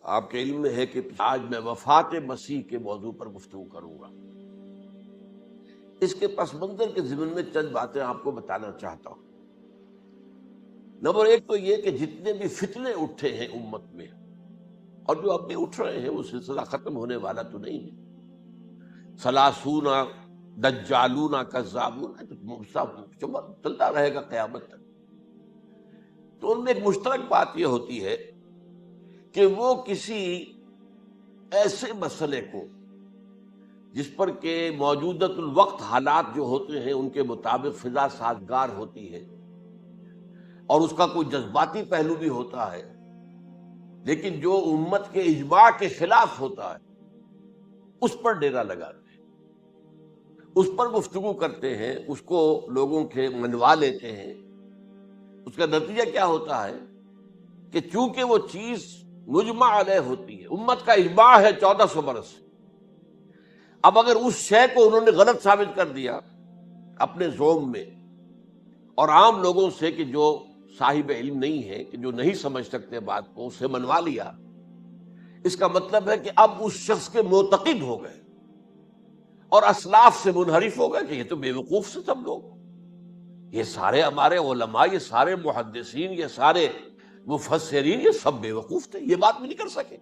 آپ کے علم میں ہے کہ آج میں وفات مسیح کے موضوع پر گفتگو کروں گا۔ اس کے پس منظر کے ضمن میں چند باتیں آپ کو بتانا چاہتا ہوں۔ نمبر ایک تو یہ کہ جتنے بھی فتنے اٹھے ہیں امت میں، اور جو اب بھی اٹھ رہے ہیں، وہ سلسلہ ختم ہونے والا تو نہیں ہے۔ ثلاثون دجالون کذابون چلتا رہے گا قیامت تک۔ تو ان میں ایک مشترک بات یہ ہوتی ہے کہ وہ کسی ایسے مسئلے کو جس پر کہ موجودۃ الوقت حالات جو ہوتے ہیں ان کے مطابق فضا سازگار ہوتی ہے، اور اس کا کوئی جذباتی پہلو بھی ہوتا ہے، لیکن جو امت کے اجماع کے خلاف ہوتا ہے، اس پر ڈیرا لگاتے ہیں، اس پر گفتگو کرتے ہیں، اس کو لوگوں کے منوا لیتے ہیں۔ اس کا نتیجہ کیا ہوتا ہے کہ چونکہ وہ چیز مجمع علیہ ہوتی ہے، امت کا اجماع ہے 1400 برس، اب اگر اس شے کو انہوں نے غلط ثابت کر دیا اپنے ذوق میں، اور عام لوگوں سے کہ جو صاحب علم نہیں ہے، کہ جو نہیں سمجھ سکتے بات کو، اسے منوا لیا، اس کا مطلب ہے کہ اب اس شخص کے معتقد ہو گئے اور اسلاف سے منحرف ہو گئے کہ یہ تو بے وقوف سے سب لوگ، یہ سارے ہمارے علماء، یہ سارے محدثین، یہ سارے مفسرین، یہ سب بے وقوف تھے، یہ بات بھی نہیں کر سکے۔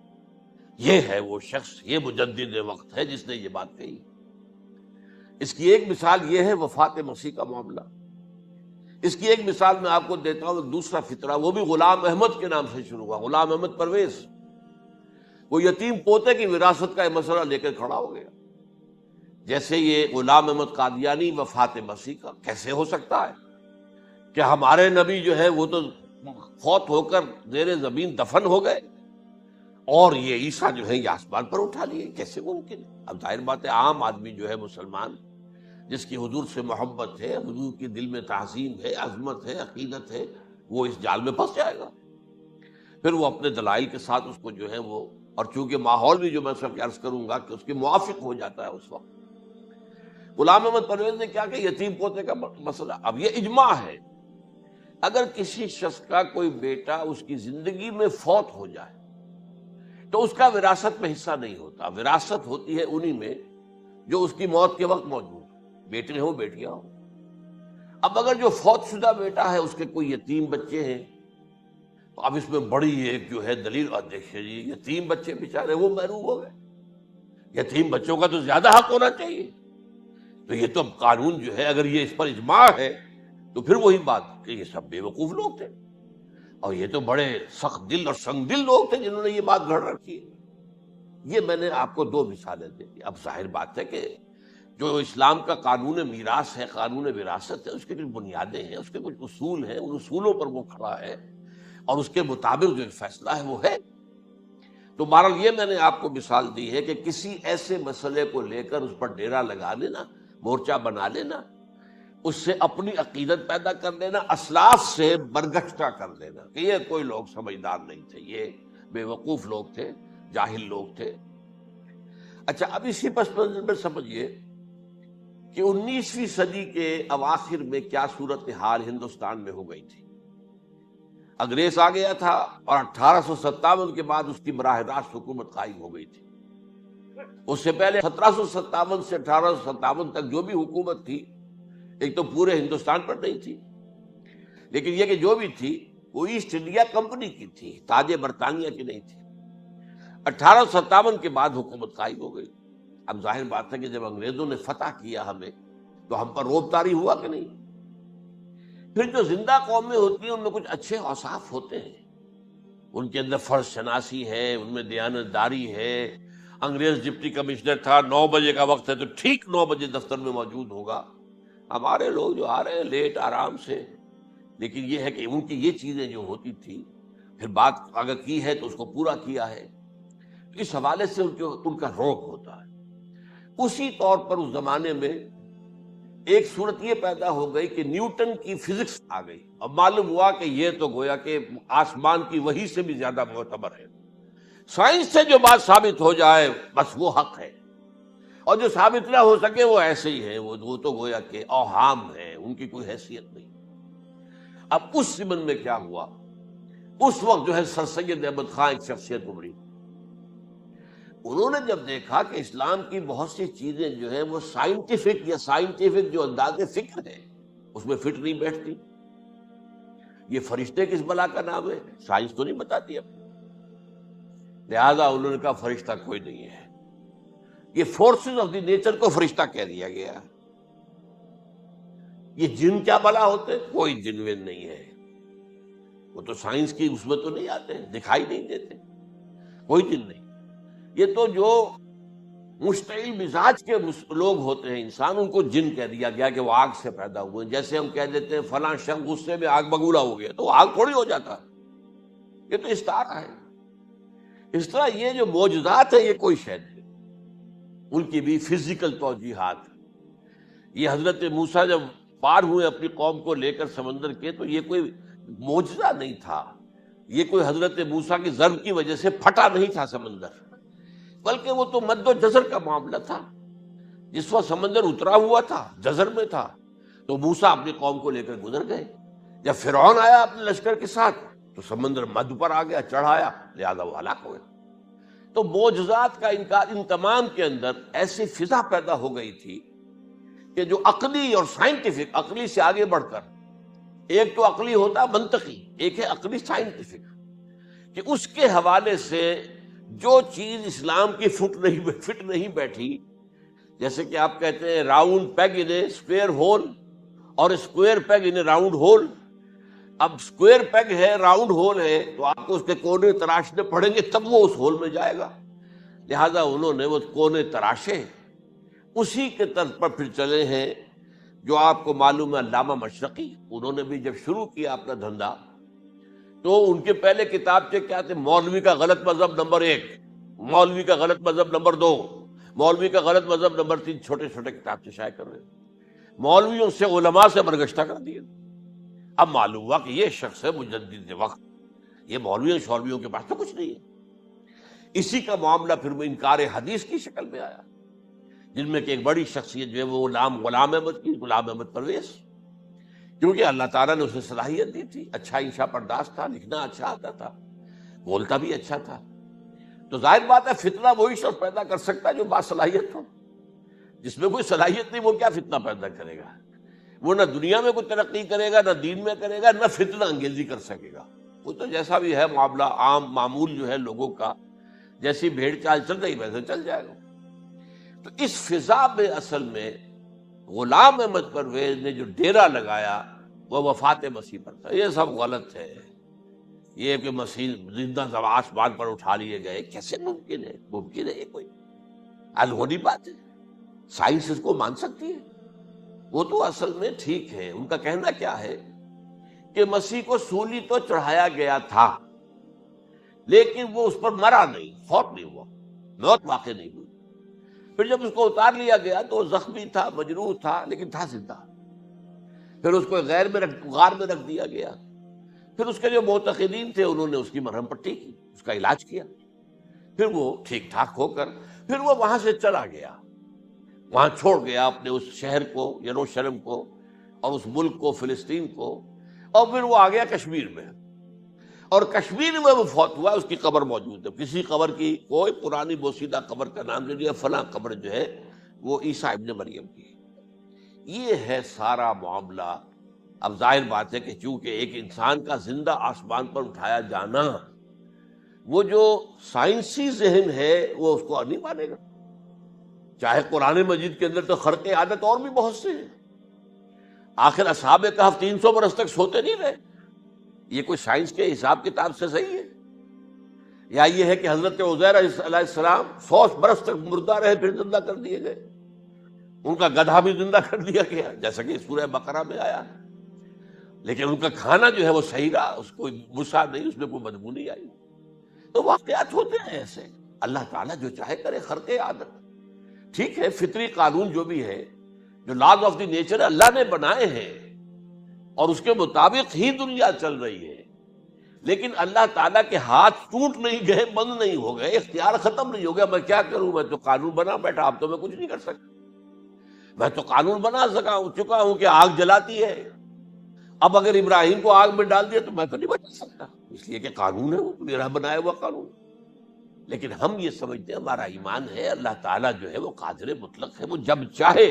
یہ ہے وہ شخص، یہ مجدد وقت ہے جس نے یہ بات کہی۔ اس کی ایک مثال یہ ہے وفات مسیح کا معاملہ۔ اس کی ایک مثال میں آپ کو دیتا ہوں، ایک دوسرا فطرہ، وہ بھی غلام احمد کے نام سے شروع ہوا، غلام احمد پرویز۔ وہ یتیم پوتے کی وراثت کا یہ مسئلہ لے کر کھڑا ہو گیا۔ جیسے یہ غلام احمد قادیانی وفات مسیح کا کیسے ہو سکتا ہے کہ ہمارے نبی جو ہے وہ تو فوت ہو کر زیر زمین دفن ہو گئے، اور یہ عیسیٰ جو ہے یہ آسمان پر اٹھا لیے، کیسے ممکن ہے؟ اب ظاہر بات ہے عام آدمی جو ہے مسلمان، جس کی حضور سے محبت ہے، حضور کی دل میں تعظیم ہے، عظمت ہے، عقیدت ہے، وہ اس جال میں پھنس جائے گا۔ پھر وہ اپنے دلائل کے ساتھ اس کو جو ہے وہ، اور چونکہ ماحول بھی جو میں سب عرض کروں گا کہ اس کے موافق ہو جاتا ہے اس وقت۔ غلام احمد پرویز نے کیا کہ یتیم پوتے کا مسئلہ، اب یہ اجماع ہے، اگر کسی شخص کا کوئی بیٹا اس کی زندگی میں فوت ہو جائے تو اس کا وراثت میں حصہ نہیں ہوتا، وراثت ہوتی ہے انہی میں جو اس کی موت کے وقت موجود ہو، بیٹے ہوں بیٹیاں ہوں۔ اب اگر جو فوت شدہ بیٹا ہے اس کے کوئی یتیم بچے ہیں، تو اب اس میں بڑی ایک جو ہے دلیل، اور دیکھیے جی یتیم بچے بیچارے وہ محروم ہو گئے، یتیم بچوں کا تو زیادہ حق ہونا چاہیے۔ تو یہ تو اب قانون جو ہے، اگر یہ اس پر اجماع ہے تو پھر وہی بات کہ یہ سب بے وقوف لوگ تھے، اور یہ تو بڑے سخت دل اور سنگ دل لوگ تھے جنہوں نے یہ بات گھڑ رکھی ہے۔ یہ میں نے آپ کو دو مثالیں دے دی۔ اب ظاہر بات ہے کہ جو اسلام کا قانون میراث ہے، قانون وراثت ہے، اس کی کچھ بنیادیں ہیں، اس کے کچھ اصول ہیں، ان اصولوں پر وہ کھڑا ہے، اور اس کے مطابق جو فیصلہ ہے وہ ہے۔ تو بہرحال یہ میں نے آپ کو مثال دی ہے کہ کسی ایسے مسئلے کو لے کر اس پر ڈیرا لگا لینا، مورچہ بنا لینا، اس سے اپنی عقیدت پیدا کر لینا، اسلاف سے برگشتہ کر لینا کہ یہ کوئی لوگ سمجھدار نہیں تھے، یہ بے وقوف لوگ تھے، جاہل لوگ تھے۔ اچھا، اب اسی پس منظر میں سمجھیے کہ 19ویں صدی کے اواخر میں کیا صورتحال ہندوستان میں ہو گئی تھی۔ انگریز آ گیا تھا، اور 1857 کے بعد اس کی براہ راست حکومت قائم ہو گئی تھی۔ اس سے پہلے 1757 سے 1857 تک جو بھی حکومت تھی، ایک تو پورے ہندوستان پر نہیں تھی، لیکن یہ کہ جو بھی تھی وہ ایسٹ انڈیا کمپنی کی تھی، تاج برطانیہ کی نہیں تھی۔ 1857 کے بعد حکومت قائم ہو گئی۔ اب ظاہر بات ہے کہ جب انگریزوں نے فتح کیا ہمیں، تو ہم پر روب طاری ہوا کہ نہیں؟ پھر جو زندہ قومیں ہوتی ہیں ان میں کچھ اچھے اوصاف ہوتے ہیں، ان کے اندر فرض شناسی ہے، ان میں دیانت داری ہے۔ انگریز ڈپٹی کمشنر تھا، 9 بجے کا وقت ہے تو ٹھیک 9 بجے دفتر میں موجود ہوگا۔ ہمارے لوگ جو آ رہے ہیں لیٹ آرام سے، لیکن یہ ہے کہ ان کی یہ چیزیں جو ہوتی تھی، پھر بات اگر کی ہے تو اس کو پورا کیا ہے، اس حوالے سے ان کا روب ہوتا ہے۔ اسی طور پر اس زمانے میں ایک صورت یہ پیدا ہو گئی کہ نیوٹن کی فزکس آ گئی، اور معلوم ہوا کہ یہ تو گویا کہ آسمان کی وحی سے بھی زیادہ معتبر ہے۔ سائنس سے جو بات ثابت ہو جائے بس وہ حق ہے، اور جو ثابت نہ ہو سکے وہ ایسے ہی ہے، وہ تو گویا کہ اوہام ہے، ان کی کوئی حیثیت نہیں۔ اب اس ضمن میں کیا ہوا، اس وقت جو ہے سر سید احمد خان ایک شخصیت ابھری، انہوں نے جب دیکھا کہ اسلام کی بہت سی چیزیں جو ہیں وہ سائنٹیفک جو انداز فکر ہے اس میں فٹ نہیں بیٹھتی. یہ فرشتے کس بلا کا نام ہے؟ سائنس تو نہیں بتاتی اب. لہذا انہوں نے کہا فرشتہ کوئی نہیں ہے. یہ فورسز آف دی نیچر کو فرشتہ کہہ دیا گیا. یہ جن کیا بلا ہوتے؟ کوئی جن ون نہیں ہے. وہ تو سائنس کی اس میں تو نہیں آتے، دکھائی نہیں دیتے، کوئی جن نہیں. یہ تو جو مشتعل مزاج کے لوگ ہوتے ہیں انسان، ان کو جن کہہ دیا گیا کہ وہ آگ سے پیدا ہوئے. جیسے ہم کہہ دیتے ہیں فلاں شخص غصے میں آگ بگولا ہو گیا، تو آگ تھوڑی ہو جاتا. یہ تو استعارہ ہے. اس طرح یہ جو معجزات ہیں یہ کوئی شے نہیں، ان کی بھی فزیکل توجیحات. یہ حضرت موسیٰ جب پار ہوئے اپنی قوم کو لے کر سمندر کے، تو یہ کوئی معجزہ نہیں تھا. یہ کوئی حضرت موسیٰ کی ضرب کی وجہ سے پھٹا نہیں تھا سمندر، بلکہ وہ تو مد و جزر کا معاملہ تھا. جس وقت سمندر اترا ہوا تھا، جزر میں تھا، تو موسیٰ اپنی قوم کو لے کر گزر گئے. جب فرعون آیا اپنے لشکر کے ساتھ تو سمندر مد پر آ گیا، چڑھ آیا، لہذا وہ ہلاک ہوئے. تو معجزات کا انکار، ان تمام کے اندر ایسی فضا پیدا ہو گئی تھی کہ جو عقلی اور سائنٹیفک، عقلی سے آگے بڑھ کر، ایک تو عقلی ہوتا منطقی، ایک ہے عقلی سائنٹیفک، کہ اس کے حوالے سے جو چیز اسلام کی فٹ نہیں بیٹھی. جیسے کہ آپ کہتے ہیں round peg in a square hole اور square peg in a round hole. اب اسکوئر پیگ ہے، راؤنڈ ہول ہے، تو آپ کو اس کے کونے تراشنے پڑیں گے تب وہ اس ہول میں جائے گا. لہذا انہوں نے وہ کونے تراشے، اسی کے طرز پر پھر چلے ہیں. جو آپ کو معلوم ہے علامہ مشرقی، انہوں نے بھی جب شروع کیا اپنا دھندا، تو ان کے پہلے کتابچے کیا تھے؟ مولوی کا غلط مذہب نمبر 1، مولوی کا غلط مذہب نمبر 2، مولوی کا غلط مذہب نمبر 3. چھوٹے چھوٹے کتابچے شائع کر رہے ہیں. مولویوں سے علماء سے برگشتہ کر دیے. اب معلوم ہوا کہ یہ شخص ہے مجدد وقت، یہ مولویوں کے پاس تو کچھ نہیں ہے. اسی کا معاملہ پھر وہ انکار حدیث کی شکل میں آیا، جن میں کہ ایک بڑی شخصیت جو ہے وہ غلام احمد پرویز، کیونکہ اللہ تعالیٰ نے اسے صلاحیت دی تھی، اچھا انشاء پرداز تھا، لکھنا اچھا آتا تھا، بولتا بھی اچھا تھا. تو ظاہر بات ہے فتنہ وہی شخص پیدا کر سکتا ہے جو باصلاحیت ہو. جس میں کوئی صلاحیت نہیں وہ کیا فتنہ پیدا کرے گا؟ وہ نہ دنیا میں کوئی ترقی کرے گا، نہ دین میں کرے گا، نہ فتنہ انگیزی کر سکے گا. وہ تو جیسا بھی ہے معاملہ عام معمول جو ہے لوگوں کا، جیسی بھیڑ چال چل رہی ویسے چل جائے گا. تو اس فضا میں اصل میں غلام احمد پرویز نے جو ڈیرا لگایا وہ وفات مسیح پر تھا. یہ سب غلط ہے. یہ کہ مسیح زندہ آسمان پر اٹھا لیے گئے، کیسے ممکن ہے؟ ممکن ہے یہ کوئی الہونی بات ہے؟ سائنس اس کو مان سکتی ہے؟ وہ تو اصل میں ٹھیک ہے. ان کا کہنا کیا ہے کہ مسیح کو سولی تو چڑھایا گیا تھا، لیکن وہ اس پر مرا نہیں، فوت نہیں ہوا، موت واقع نہیں ہوئی. پھر جب اس کو اتار لیا گیا تو وہ زخمی تھا، مجروح تھا، لیکن تھا زندہ. پھر اس کو غار میں رکھ دیا گیا. پھر اس کے جو معتقدین تھے انہوں نے اس کی مرہم پٹی کی، اس کا علاج کیا. پھر وہ ٹھیک ٹھاک ہو کر پھر وہ وہاں سے چلا گیا، وہاں چھوڑ گیا اپنے اس شہر کو، یروشلم کو، اور اس ملک کو، فلسطین کو. اور پھر وہ آ گیا کشمیر میں، اور کشمیر میں وہ فوت ہوا. اس کی قبر موجود ہے. کسی قبر کی کوئی پرانی بوسیدہ قبر کا نام نہیں لیا، فلاں قبر جو ہے وہ عیسیٰ ابن مریم کی. یہ ہے سارا معاملہ. اب ظاہر بات ہے کہ چونکہ ایک انسان کا زندہ آسمان پر اٹھایا جانا، وہ جو سائنسی ذہن ہے وہ اس کو نہیں مانے گا. چاہے قرآن مجید کے اندر تو خرق عادت اور بھی بہت سے ہیں. آخر اصحاب کہف 300 برس تک سوتے نہیں رہے. یہ کوئی سائنس کے حساب کتاب سے صحیح ہے؟ یا یہ ہے کہ حضرت عزیر علیہ السلام 100 برس تک مردہ رہے پھر زندہ کر دیے گئے؟ ان کا گدھا بھی زندہ کر دیا گیا جیسا کہ سورہ بقرہ میں آیا، لیکن ان کا کھانا جو ہے وہ صحیح رہا، اس کو مسا نہیں، اس میں کوئی بدبو نہیں آئی. تو واقعات ہوتے ہیں ایسے. اللہ تعالیٰ جو چاہے کرے. خرق عادت ٹھیک ہے، فطری قانون جو بھی ہے، جو لاز آف دی نیچر اللہ نے بنائے ہیں اور اس کے مطابق ہی دنیا چل رہی ہے. لیکن اللہ تعالیٰ کے ہاتھ ٹوٹ نہیں گئے، بند نہیں ہو گئے، اختیار ختم نہیں ہو گیا. میں کیا کروں؟ میں تو قانون بنا بیٹھا، اب تو میں کچھ نہیں کر سکتا. میں تو قانون بنا چکا ہوں کہ آگ جلاتی ہے. اب اگر ابراہیم کو آگ میں ڈال دیا تو میں تو نہیں بچا سکتا، اس لیے کہ قانون ہے، وہ میرا بنایا ہوا قانون. لیکن ہم یہ سمجھتے ہیں ہمارا ایمان ہے اللہ تعالیٰ جو ہے وہ قادر مطلق ہے، وہ جب چاہے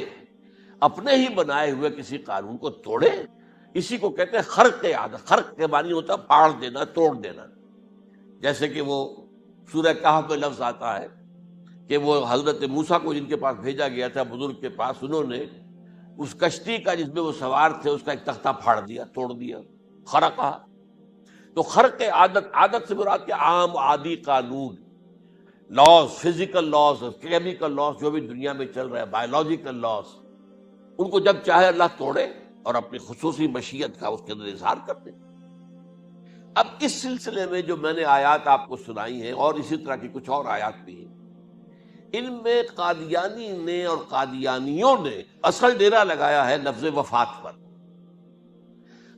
اپنے ہی بنائے ہوئے کسی قانون کو توڑے. اسی کو کہتے ہیں خرق عادت. خرق کے معنی ہوتا ہے پاڑ دینا، توڑ دینا. جیسے کہ وہ سورہ کہف میں لفظ آتا ہے کہ وہ حضرت موسیٰ کو جن کے پاس بھیجا گیا تھا بزرگ کے پاس، انہوں نے اس کشتی کا جس میں وہ سوار تھے اس کا ایک تختہ پھاڑ دیا، توڑ دیا، خرقہ. تو خرق عادت، عادت سے مراد کہ عام عادی قانون، laws, physical laws, chemical laws جو بھی دنیا میں چل رہا ہے، بایولوجیکل لاز، ان کو جب چاہے اللہ توڑے اور اپنی خصوصی مشیت کا اس کے اندر اظہار کر دے. اب اس سلسلے میں جو میں نے آیات آپ کو سنائی ہیں اور اسی طرح کی کچھ اور آیات بھی ہیں، ان میں قادیانی نے اور قادیانیوں نے اصل ڈیرا لگایا ہے لفظ وفات پر.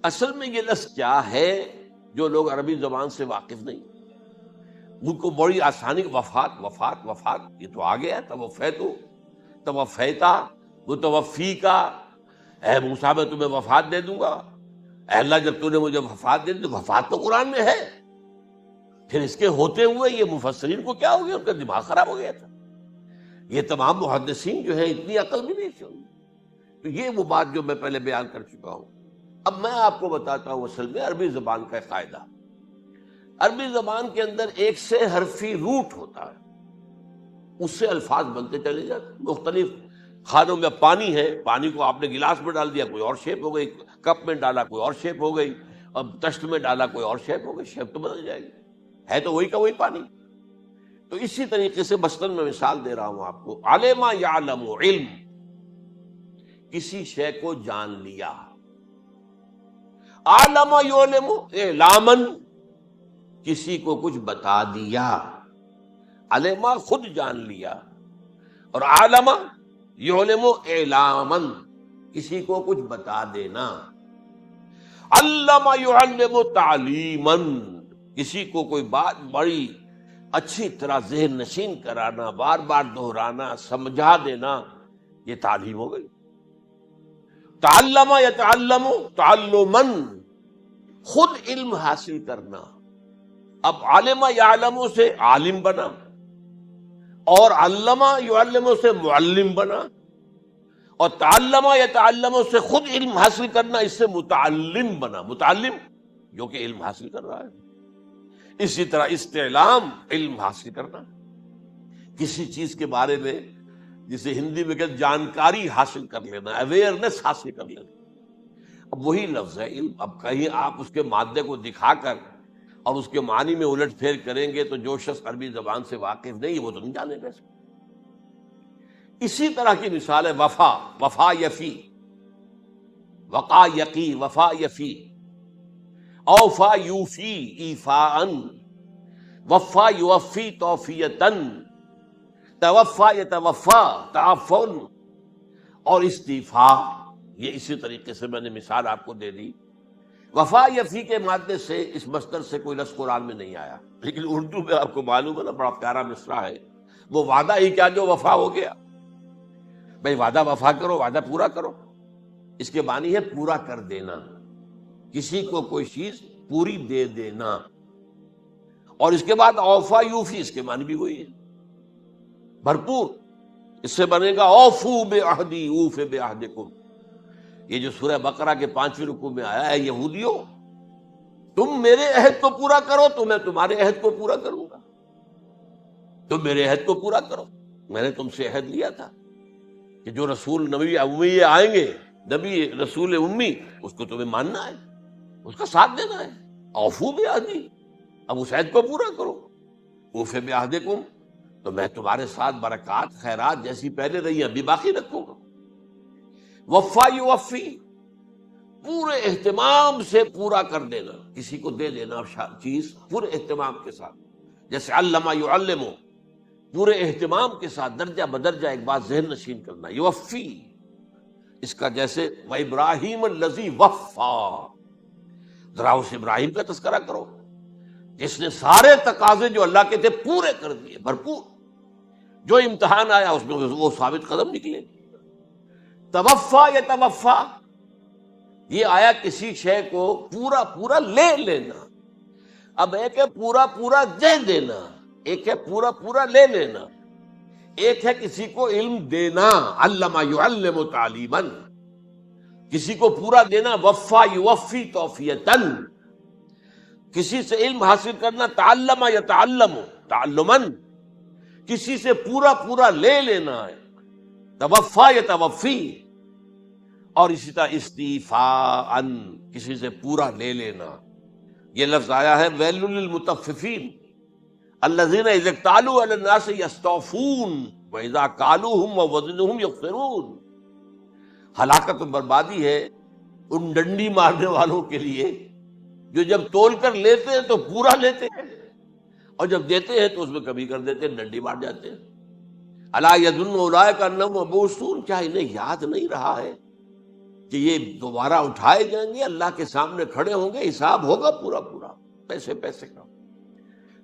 اصل میں یہ لفظ کیا ہے جو لوگ عربی زبان سے واقف نہیں، ان کو بڑی آسانی، وفات وفات وفات، یہ تو آ گیا. توفیتو، توفیتا، متوفی کا، اے موسیٰ میں تمہیں وفات دے دوں گا. اے اللہ جب تو نے مجھے وفات دے دی، تو وفات تو قرآن میں ہے. پھر اس کے ہوتے ہوئے یہ مفسرین کو کیا ہو گیا؟ ان کا دماغ خراب ہو گیا تھا. یہ تمام محدثین جو ہیں اتنی عقل بھی نہیں تھی. تو یہ وہ بات جو میں پہلے بیان کر چکا ہوں. اب میں آپ کو بتاتا ہوں اصل میں عربی زبان کا قاعدہ. عربی زبان کے اندر ایک سے حرفی روٹ ہوتا ہے، اس سے الفاظ بنتے چلے جاتے ہیں. مختلف خانوں میں پانی ہے، پانی کو آپ نے گلاس میں ڈال دیا، کوئی اور شیپ ہو گئی. کپ میں ڈالا، کوئی اور شیپ ہو گئی. اب تشت میں ڈالا، کوئی اور شیپ ہو گئی. شیپ تو بدل جائے گی، ہے تو وہی کا وہی پانی. تو اسی طریقے سے مثلاً میں مثال دے رہا ہوں آپ کو. علم یعلم، علم، کسی شے کو جان لیا. عالم یعلم، اعلامن، کسی کو کچھ بتا دیا. علم خود جان لیا، اور عالم یعلم اعلامن، کسی کو کچھ بتا دینا. علم یعلم تعلیمن، کسی کو کوئی بات بڑی اچھی طرح ذہن نشین کرانا، بار بار دہرانا، سمجھا دینا، یہ تعلیم ہو گئی. تعلم یتعلم تعلمن، خود علم حاصل کرنا. اب علم یعلم سے عالم بنا، اور علم یعلم سے معلم بنا، اور تعلم یتعلم سے خود علم حاصل کرنا، اس سے متعلم بنا. متعلم جو کہ علم حاصل کر رہا ہے. اسی طرح استعلام، علم حاصل کرنا، کسی چیز کے بارے میں جسے ہندی میں کہتے جانکاری حاصل کر لینا، اویئرنس حاصل کر لینا. اب وہی لفظ ہے علم. اب کہیں آپ اس کے مادے کو دکھا کر اور اس کے معنی میں الٹ پھیر کریں گے تو جو شخص عربی زبان سے واقف نہیں وہ تو نہیں جانے گا اس کو. اسی طرح کی مثال ہے وفا. وفا یفی، وقا یقی، وفا یفی. اوفا یوفی ایفاءً، وفا یوفی توفیتاً، توفا یتوفا تعفن، اور استیفا. یہ اسی طریقے سے میں نے مثال آپ کو دے دی. وفا یفی کے مادے سے اس مصدر سے کوئی لفظ قرآن میں نہیں آیا، لیکن اردو میں آپ کو معلوم ہے نا، بڑا پیارا مصرع ہے. وہ وعدہ ہی کیا جو وفا ہو گیا. بھائی وعدہ وفا کرو، وعدہ پورا کرو. اس کے معنی ہے پورا کر دینا، کسی کو کوئی چیز پوری دے دینا. اور اس کے بعد اوفا یوفی، اس کے معنی بھی وہی ہے، بھرپور. اس سے بنے گا اوفو بعہدی اوف بعہدکم. یہ جو سورہ بقرہ کے 5ویں رکوع میں آیا ہے، یہودیوں تم میرے عہد کو پورا کرو تو میں تمہارے عہد کو پورا کروں گا. تم میرے عہد کو پورا کرو. میں نے تم سے عہد لیا تھا کہ جو رسول نبی امی آئیں گے، نبی رسول امی، اس کو تمہیں ماننا ہے، اس کا ساتھ دینا ہے. اوفو بعہدی، اب اس عہد کو پورا کرو. اوف بعہدکم، تو میں تمہارے ساتھ برکات خیرات جیسی پہلے رہی ابھی باقی رکھوں گا. وفا یوفی، پورے اہتمام سے پورا کر دینا، کسی کو دے دینا چیز پورے اہتمام کے ساتھ. جیسے علم یعلم، پورے اہتمام کے ساتھ درجہ بدرجہ ایک بات ذہن نشین کرنا. یوفی، اس کا جیسے وَإِبْرَاهِيمَ الَّذِي وَفَّى، ذرا اس ابراہیم کا تذکرہ کرو جس نے سارے تقاضے جو اللہ کے تھے پورے کر دیے، بھرپور. جو امتحان آیا اس میں وہ ثابت قدم نکلے. توفا یا توفا، یہ آیا کسی شے کو پورا پورا لے لینا. اب ایک ہے پورا پورا دے دینا، ایک ہے پورا پورا لے لینا، ایک ہے کسی کو علم دینا، علم یعلم تعلیما، کسی کو پورا دینا، وفا یوفی توفیتن، کسی سے علم حاصل کرنا، تعلم یتعلم تعلما، کسی سے پورا پورا لے لینا ہے، توفا یتوفی، اور اسی طرح استیفاء، کسی سے پورا لے لینا۔ یہ لفظ آیا ہے ویل للمطففین الذین اذا اکتالوا علی الناس یستوفون واذا کالوہم ووزنوہم یخسرون۔ ہلاکت و بربادی ہے ان ڈنڈی مارنے والوں کے لیے جو جب تول کر لیتے ہیں تو پورا لیتے ہیں، اور جب دیتے ہیں تو اس میں کمی کر دیتے ہیں، ڈنڈی مار جاتے ہیں۔ الا یظن اولئک انہم مبعوثون، کیا انہیں یاد نہیں رہا ہے کہ یہ دوبارہ اٹھائے جائیں گے، اللہ کے سامنے کھڑے ہوں گے، حساب ہوگا پورا پورا، پیسے پیسے کا۔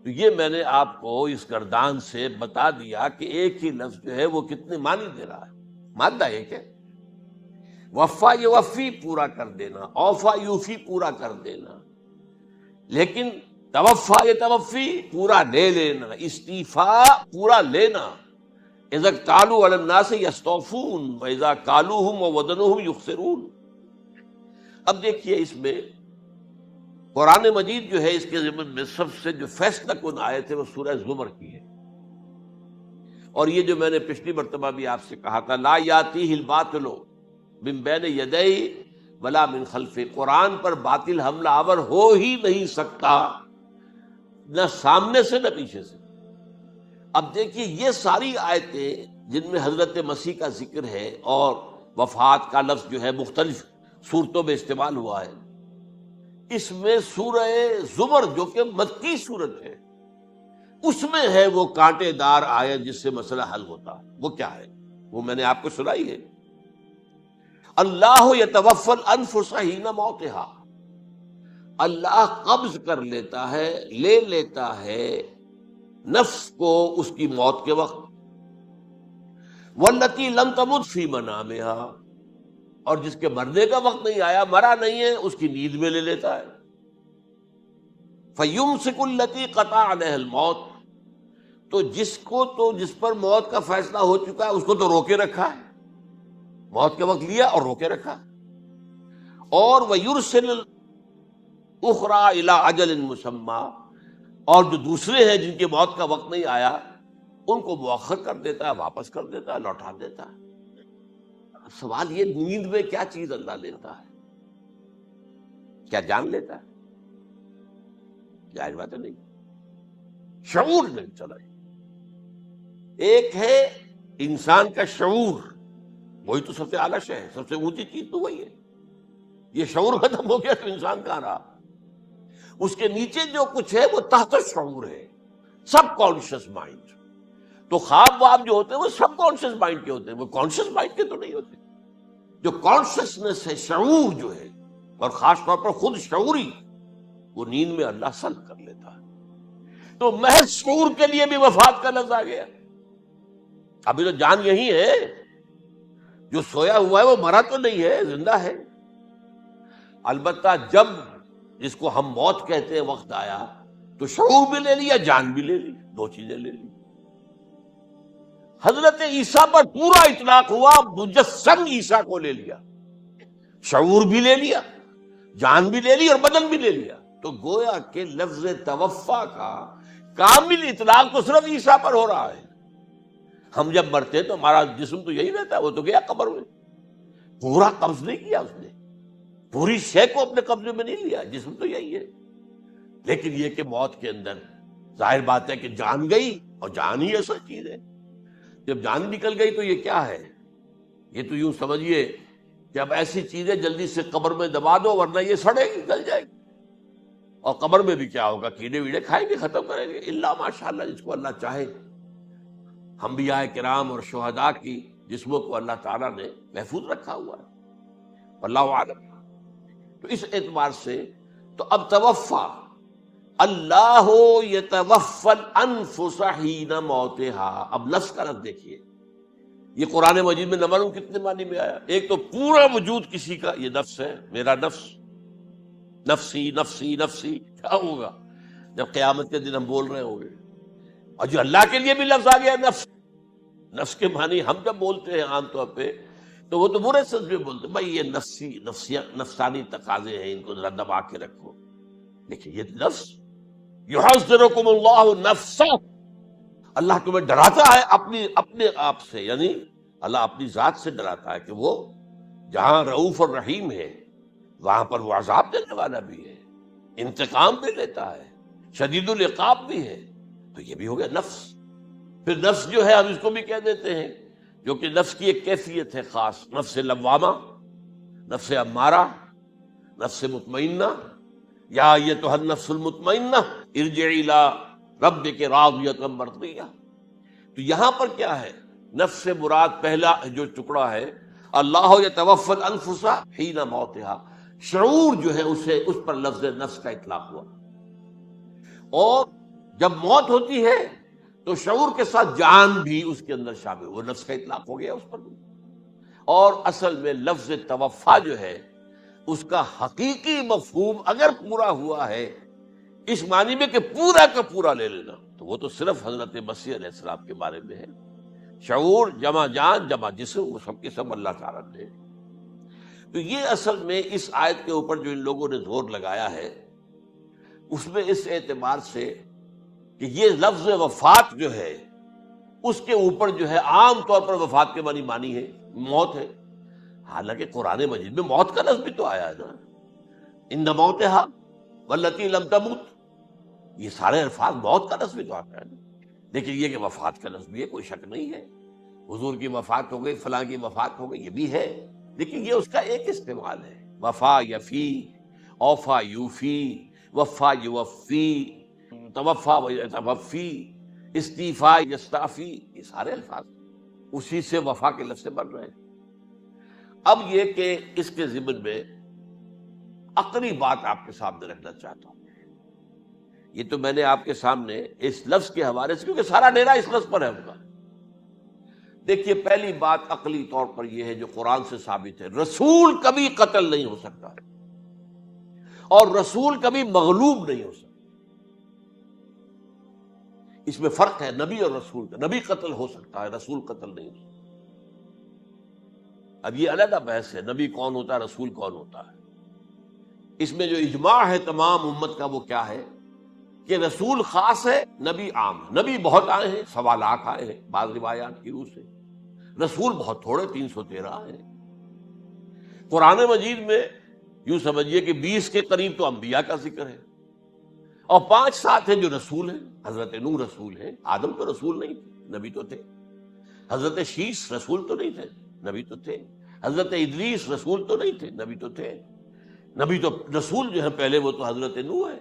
تو یہ میں نے آپ کو اس گردان سے بتا دیا کہ ایک ہی لفظ جو ہے وہ کتنے معنی دے رہا ہے۔ مادہ ایک ہے، وفا یوفی پورا کر دینا، اوفا یوفی پورا کر دینا، لیکن توفا یتوفی پورا لے لینا، استیفاء پورا لینا، اذا اکتالوا علی الناس یستوفون واذا کالوہم ووزنوہم یخسرون۔ اب دیکھیے اس میں قرآن مجید جو ہے اس کے ضمن میں سب سے جو فیصلہ کن آیت ہے وہ سورہ زمر کی ہے، اور یہ جو میں نے پچھلی مرتبہ بھی آپ سے کہا تھا، لا یاتیہ الباطل من بین یدیہ ولا من خلفہ، قرآن پر باطل حملہ آور ہو ہی نہیں سکتا، نہ سامنے سے نہ پیچھے سے۔ اب دیکھیے یہ ساری آیتیں جن میں حضرت مسیح کا ذکر ہے اور وفات کا لفظ جو ہے مختلف صورتوں میں استعمال ہوا ہے، اس میں سورہ زمر جو کہ مکی صورت ہے اس میں ہے وہ کانٹے دار آیت جس سے مسئلہ حل ہوتا ہے۔ وہ کیا ہے؟ وہ میں نے آپ کو سنائی ہے، اللہ یتوفی الانفس حین موتہا، اللہ قبض کر لیتا ہے، لے لیتا ہے نفس کو اس کی موت کے وقت، واللتی لم تمت فی منامہا، اور جس کے مرنے کا وقت نہیں آیا، مرا نہیں ہے، اس کی نیند میں لے لیتا ہے۔ فیمسک التی قطع علیہ الموت، تو جس پر موت کا فیصلہ ہو چکا ہے اس کو تو روکے رکھا ہے، موت کے وقت لیا اور روکے رکھا، اور ویرسل الاخری الی اجل مسمی، اور جو دوسرے ہیں جن کی موت کا وقت نہیں آیا ان کو مؤخر کر دیتا ہے، واپس کر دیتا ہے، لوٹا دیتا ہے۔ سوال یہ، نیند میں کیا چیز اللہ لیتا ہے؟ کیا جان لیتا ہے؟ جائز بات نہیں، شعور نہیں چلا۔ ایک ہے انسان کا شعور، وہی تو سب سے اعلیٰ شے ہے، سب سے اونچی چیز تو وہی ہے۔ یہ شعور ختم ہو گیا تو انسان کہاں رہا؟ اس کے نیچے جو کچھ ہے وہ تحت شعور ہے، سب کانشیس مائنڈ۔ تو خواب واب جو ہوتے ہیں وہ سب کانشیس مائنڈ کے ہوتے ہیں، وہ کانشیس مائنڈ کے تو نہیں ہوتے۔ جو کانشیسنس ہے، شعور جو ہے، اور خاص طور پر خود شعوری، وہ نیند میں اللہ سلب کر لیتا ہے۔ تو محض شعور کے لیے بھی وفات کا لفظ آ گیا۔ ابھی تو جان یہی ہے، جو سویا ہوا ہے وہ مرا تو نہیں ہے، زندہ ہے۔ البتہ جب جس کو ہم موت کہتے ہیں وقت آیا تو شعور بھی لے لیا، جان بھی لے لی، دو چیزیں لے لی۔ حضرت عیسیٰ پر پورا اطلاق ہوا، مجسم عیسیٰ کو لے لیا، شعور بھی لے لیا، جان بھی لے لی اور بدن بھی لے لیا۔ تو گویا کہ لفظ توفا کا کامل اطلاق تو صرف عیسیٰ پر ہو رہا ہے۔ ہم جب مرتے ہیں تو ہمارا جسم تو یہی رہتا ہے، وہ تو گیا قبر میں، پورا قبض نہیں کیا اس نے، پوری شے کو اپنے قبضے میں نہیں لیا، جسم تو یہی ہے۔ لیکن یہ کہ موت کے اندر ظاہر بات ہے کہ جان گئی، اور جان ہی ایسا چیز ہے، جب جان نکل گئی تو یہ کیا ہے؟ یہ تو یوں سمجھیے کہ اب ایسی چیزیں جلدی سے قبر میں دبا دو ورنہ یہ سڑے گی، گل جائے گی، اور قبر میں بھی کیا ہوگا؟ کیڑے ویڑے کھائیں گے، ختم کریں گے، الا ماشاءاللہ جس کو اللہ چاہے۔ انبیاء کرام اور شہداء کی جسموں کو اللہ تعالیٰ نے محفوظ رکھا ہوا ہے، واللہ اعلم۔ تو اس اعتبار سے تو اب توفا، اللہ یتوفی الانفس حین موتہا، اب لفظ کا لفظ دیکھیے، یہ قرآن مجید میں نہ معلوم کتنے معنی میں آیا۔ ایک تو پورا وجود کسی کا یہ نفس ہے، میرا نفس، نفسی نفسی نفسی، کیا ہوگا جب قیامت کے دن ہم بول رہے ہوں گے؟ اور جو اللہ کے لیے بھی لفظ آ گیا نفس، نفس کے معنی ہم جب بولتے ہیں عام طور پہ تو وہ تو برے سچ میں بولتے ہیں بھائی یہ نفسانی تقاضے ہیں، ان کو ذرا دبا کے رکھو، لیکن یہ نفس یحذرکم اللہ نفسہ، اللہ تمہیں ڈراتا ہے اپنے آپ سے، یعنی اللہ اپنی ذات سے ڈراتا ہے کہ وہ جہاں رؤوف اور رحیم ہے وہاں پر وہ عذاب دینے والا بھی ہے، انتقام بھی لیتا ہے، شدید العقاب بھی ہے۔ تو یہ بھی ہو گیا نفس۔ پھر نفس جو ہے ہم اس کو بھی کہہ دیتے ہیں، جو کہ نفس کی ایک کیفیت ہے خاص، نفس لوامہ، نفس امارہ، نفس مطمئنہ، یا ایتھا النفس المطمئنہ ارجعی الی ربک راضیۃ مرضیہ۔ تو یہاں پر کیا ہے؟ نفس سے مراد پہلا جو ٹکڑا ہے اللہ یتوفی الانفس حین موتہا، شعور جو ہے اس پر لفظ نفس کا اطلاق ہوا، اور جب موت ہوتی ہے تو شعور کے ساتھ جان بھی اس کے اندر شامل، وہ نفس کا اطلاق ہو گیا اس پر بھی۔ اور اصل میں لفظ توفا جو ہے اس کا حقیقی مفہوم اگر پورا ہوا ہے اس معنی میں کہ پورا کا پورا لے لینا، تو وہ تو صرف حضرت مسیح علیہ السلام کے بارے میں ہے۔ شعور جمع جان جمع جسم، وہ سب کے سب اللہ تعالیٰ نے۔ تو یہ اصل میں اس آیت کے اوپر جو ان لوگوں نے زور لگایا ہے اس میں اس اعتبار سے کہ یہ لفظ وفات جو ہے اس کے اوپر جو ہے عام طور پر وفات کے معنی ہے موت ہے، حالانکہ قرآن مجید میں موت کا لفظ بھی تو آیا ہے نا، ان موتہا واللتی لم تمت، یہ سارے الفاظ موت کا لفظ بھی تو آتا ہے نا، لیکن یہ کہ وفات کا لفظ بھی ہے، کوئی شک نہیں ہے، حضور کی وفات ہو گئی، فلاں کی وفات ہو گئی، یہ بھی ہے، لیکن یہ اس کا ایک استعمال ہے۔ وفا یفی، اوفا یوفی، وفا یوفی، توفا یتوفی، استیفا یستعفی، یہ سارے الفاظ اسی سے وفا کے لفظ سے بن رہے ہیں۔ اب یہ کہ اس کے ضمن میں عقلی بات آپ کے سامنے رکھنا چاہتا ہوں، یہ تو میں نے آپ کے سامنے اس لفظ کے حوالے سے، کیونکہ سارا ڈیرا اس لفظ پر ہے ان کا۔ دیکھیے پہلی بات عقلی طور پر یہ ہے جو قرآن سے ثابت ہے، رسول کبھی قتل نہیں ہو سکتا اور رسول کبھی مغلوب نہیں ہو سکتا۔ اس میں فرق ہے نبی اور رسول کا، نبی قتل ہو سکتا ہے، رسول قتل نہیں ہو سکتا۔ اب یہ علیحدہ بحث ہے نبی کون ہوتا ہے، رسول کون ہوتا ہے۔ اس میں جو اجماع ہے تمام امت کا وہ کیا ہے کہ رسول خاص ہے، نبی عام ہے۔ نبی بہت آئے ہیں، 1.25 لاکھ آئے ہیں بعض روایات کی روح سے، رسول بہت تھوڑے 313 آئے ہیں۔ قرآن مجید میں یوں سمجھیے کہ 20 کے قریب تو انبیاء کا ذکر ہے اور 5-7 ہیں جو رسول ہیں۔ حضرت نوح رسول ہیں، آدم تو رسول نہیں تھے، نبی تو تھے۔ حضرت شیش رسول تو نہیں تھے، نبی تو تھے۔ حضرت ادریس رسول تو نہیں تھے، نبی تو تھے۔ نبی تو رسول جو ہے پہلے وہ تو حضرت نوح ہے۔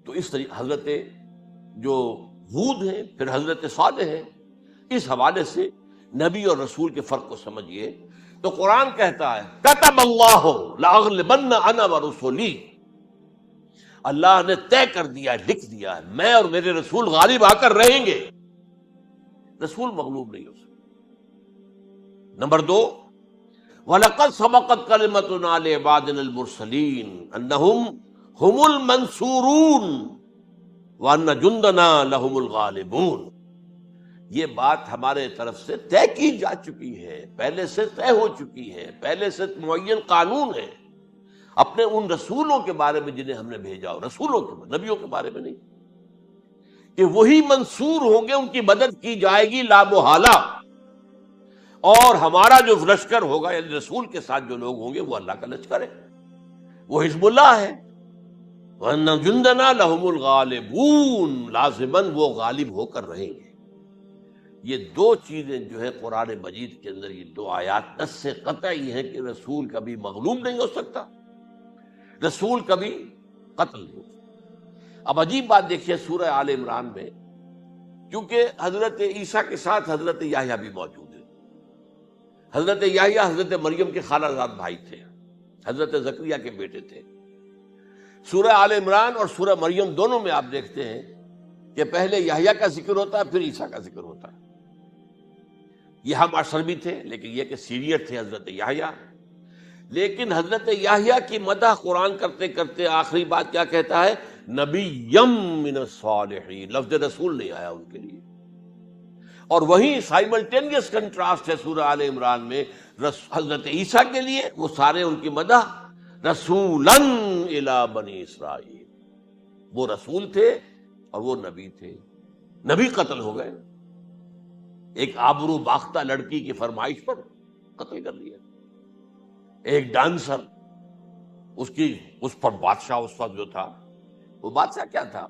تو اس طریقے حضرت جو ہود ہیں، پھر حضرت صالح ہیں۔ اس حوالے سے نبی اور رسول کے فرق کو سمجھیے تو قرآن کہتا ہے کتب اللہ لاغلبن انا ورسلی، اللہ نے طے کر دیا ہے، لکھ دیا ہے میں اور میرے رسول غالب آ کر رہیں گے، رسول مغلوب نہیں ہو سکتا۔ نمبر 2، وَلَقَدْ سَبَقَتْ كَلِمَتُنَا لِعِبَادِنَا الْمُرْسَلِينَ أَنَّهُمْ هُمُ الْمَنْصُورُونَ وَأَنَّ جُنْدَنَا لَهُمُ الْغَالِبُونَ۔ یہ بات ہمارے طرف سے طے کی جا چکی ہے، پہلے سے طے ہو چکی ہے، پہلے سے معین قانون ہے اپنے ان رسولوں کے بارے میں جنہیں ہم نے بھیجا ہو، رسولوں کے بارے، نبیوں کے بارے میں نہیں، کہ وہی منصور ہوں گے، ان کی مدد کی جائے گی لا محالہ، اور ہمارا جو لشکر ہوگا یعنی رسول کے ساتھ جو لوگ ہوں گے وہ اللہ کا لشکر ہے، وہ حزب اللہ ہے۔ وَأَنَّ جُنْدَنَا لَهُمُ الْغَالِبُونَ، لازماً وہ غالب ہو کر رہیں گے۔ یہ 2 چیزیں جو ہے قرآن مجید کے اندر، یہ 2 آیات نص سے قطعی ہے کہ رسول کبھی مغلوب نہیں ہو سکتا، رسول کبھی قتل نہیں ہو سکتا۔ اب عجیب بات دیکھیے سورہ آل عمران میں، کیونکہ حضرت عیسیٰ کے ساتھ حضرت یحییٰ بھی موجود ہے۔ حضرت یحییٰ حضرت مریم کے خالہ زاد بھائی تھے، حضرت زکریا کے بیٹے تھے۔ سورہ آل عمران اور سورہ مریم دونوں میں آپ دیکھتے ہیں کہ پہلے یحییٰ کا ذکر ہوتا ہے پھر عیسیٰ کا ذکر ہوتا ہے۔ یہ ہم عصر بھی تھے، لیکن یہ کہ سینئر تھے حضرت یحییٰ۔ لیکن حضرت یحییٰ کی مدح قرآن کرتے کرتے آخری بات کیا کہتا ہے، نبیم من الصالحین، لفظ رسول نہیں آیا ان کے لیے۔ اور وہیں سائملٹینیس کنٹراسٹ ہے سورہ آل عمران میں حضرت عیسیٰ کے لیے، وہ سارے ان کی مدح، رسولاً الی بنی اسرائیل، وہ رسول تھے اور وہ نبی تھے۔ نبی قتل ہو گئے، ایک آبرو باختہ لڑکی کی فرمائش پر قتل کر دیا، ایک ڈانسر، اس پر بادشاہ اس وقت جو تھا، وہ بادشاہ کیا تھا،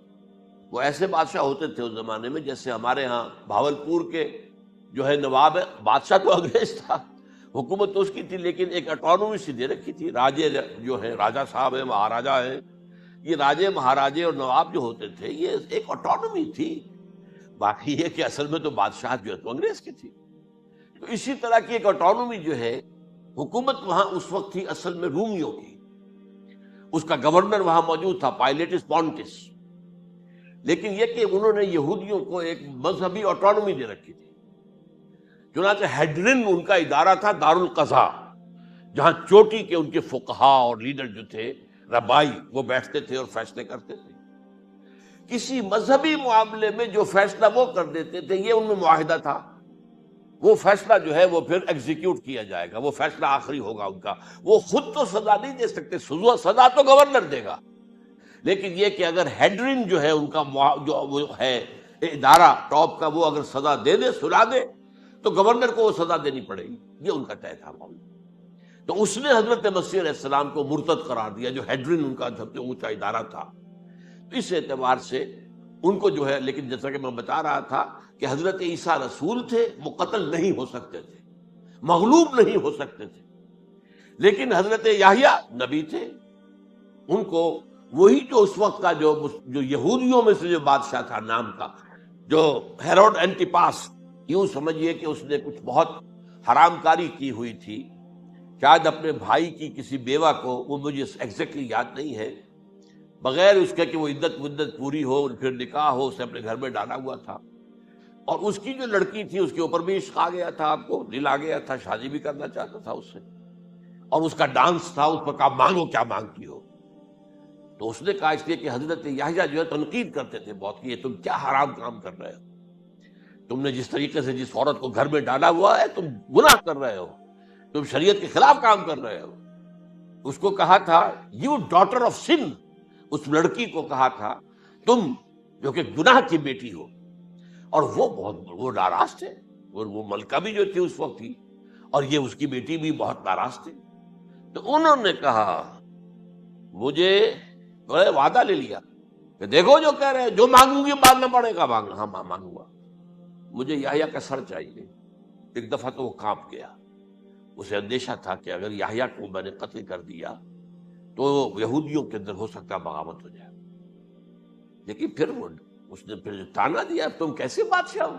وہ ایسے بادشاہ ہوتے تھے اس زمانے میں جیسے ہمارے ہاں بھاولپور کے جو ہے نواب ہے، بادشاہ تو انگریز تھا، حکومت تو اس کی تھی، لیکن ایک اٹانومی سی دے رکھی تھی۔ راجے جو ہے، راجہ صاحب ہیں، مہاراجہ ہیں، یہ راجے مہاراجے اور نواب جو ہوتے تھے یہ ایک اٹانومی تھی، باقی یہ کہ اصل میں تو بادشاہ جو ہے تو انگریز کی تھی۔ تو اسی طرح کی ایک اٹانومی جو ہے حکومت وہاں اس وقت تھی اصل میں رومیوں کی، اس کا گورنر وہاں موجود تھا پائلیٹس پونٹس، لیکن یہ کہ انہوں نے یہودیوں کو ایک مذہبی آٹونومی دے رکھی تھی، چنانچہ ہیڈرن ان کا ادارہ تھا، دارالقضاء، جہاں چوٹی کے ان کے فقہاء اور لیڈر جو تھے، ربائی، وہ بیٹھتے تھے اور فیصلے کرتے تھے۔ کسی مذہبی معاملے میں جو فیصلہ وہ کر دیتے تھے یہ ان میں معاہدہ تھا، وہ فیصلہ جو ہے وہ پھر ایگزیکیوٹ کیا جائے گا، وہ فیصلہ آخری ہوگا ان کا، وہ خود تو سزا نہیں دے سکتے، سزا تو گورنر دے گا، لیکن یہ کہ اگر ہیڈرن جو ہے ان کا جو وہ ہے ادارہ ٹاپ کا، وہ اگر سزا دے دے، سلا دے، تو گورنر کو وہ سزا دینی پڑے گی، یہ ان کا طے تھا معاملہ۔ تو اس نے حضرت مسیح علیہ السلام کو مرتد قرار دیا، جو ہیڈرن ان کا سب سے اونچا ادارہ تھا۔ تو اس اعتبار سے ان کو جو ہے، لیکن جیسا کہ میں بتا رہا تھا کہ حضرت عیسیٰ رسول تھے، وہ قتل نہیں ہو سکتے تھے، مغلوب نہیں ہو سکتے تھے، لیکن حضرت یحییٰ نبی تھے، ان کو وہی جو اس وقت کا جو یہودیوں میں سے جو بادشاہ تھا نام کا، جو ہیروڈ اینٹیپاس، یوں سمجھیے کہ اس نے کچھ بہت حرام کاری کی ہوئی تھی، شاید اپنے بھائی کی کسی بیوہ کو، وہ مجھے ایگزیکٹلی یاد نہیں ہے، بغیر اس کے کہ وہ عدت پوری ہو، پھر نکاح ہو، اسے اپنے گھر میں ڈالا ہوا تھا، اور اس کی جو لڑکی تھی اس کے اوپر بھی عشق آ گیا تھا، آپ کو دل آ گیا تھا، شادی بھی کرنا چاہتا تھا اس سے، اور اس کا ڈانس تھا، اس پر کہا مانگو کیا مانگتی ہو۔ تو اس نے کہا، اس لیے کہ حضرت یحییٰ جو ہے تنقید کرتے تھے بہت کہ یہ تم کیا حرام کام کر رہے ہو، تم نے جس طریقے سے جس عورت کو گھر میں ڈالا ہوا ہے تم گناہ کر رہے ہو، تم شریعت کے خلاف کام کر رہے ہو۔ اس کو کہا تھا یو ڈاٹر آف سن، اس لڑکی کو کہا تھا تم جو کہ گناہ کی بیٹی ہو، اور وہ ناراض تھے، وہ ملکہ بھی جو تھی اس وقت تھی، اور یہ اس کی بیٹی بھی بہت ناراض تھی۔ تو انہوں نے کہا، مجھے وعدہ لے لیا کہ دیکھو جو کہہ رہے ہیں، جو مانگوں گی ماننا پڑے گا، ہاں مانگوں گا، مجھے یحییٰ کا سر چاہیے۔ ایک دفعہ تو وہ کانپ گیا، اسے اندیشہ تھا کہ اگر یحییٰ کو میں نے قتل کر دیا تو یہودیوں کے اندر ہو سکتا بغاوت ہو جائے، لیکن پھر اس نے پھر تانا دیا، تم کیسے بادشاہ ہو،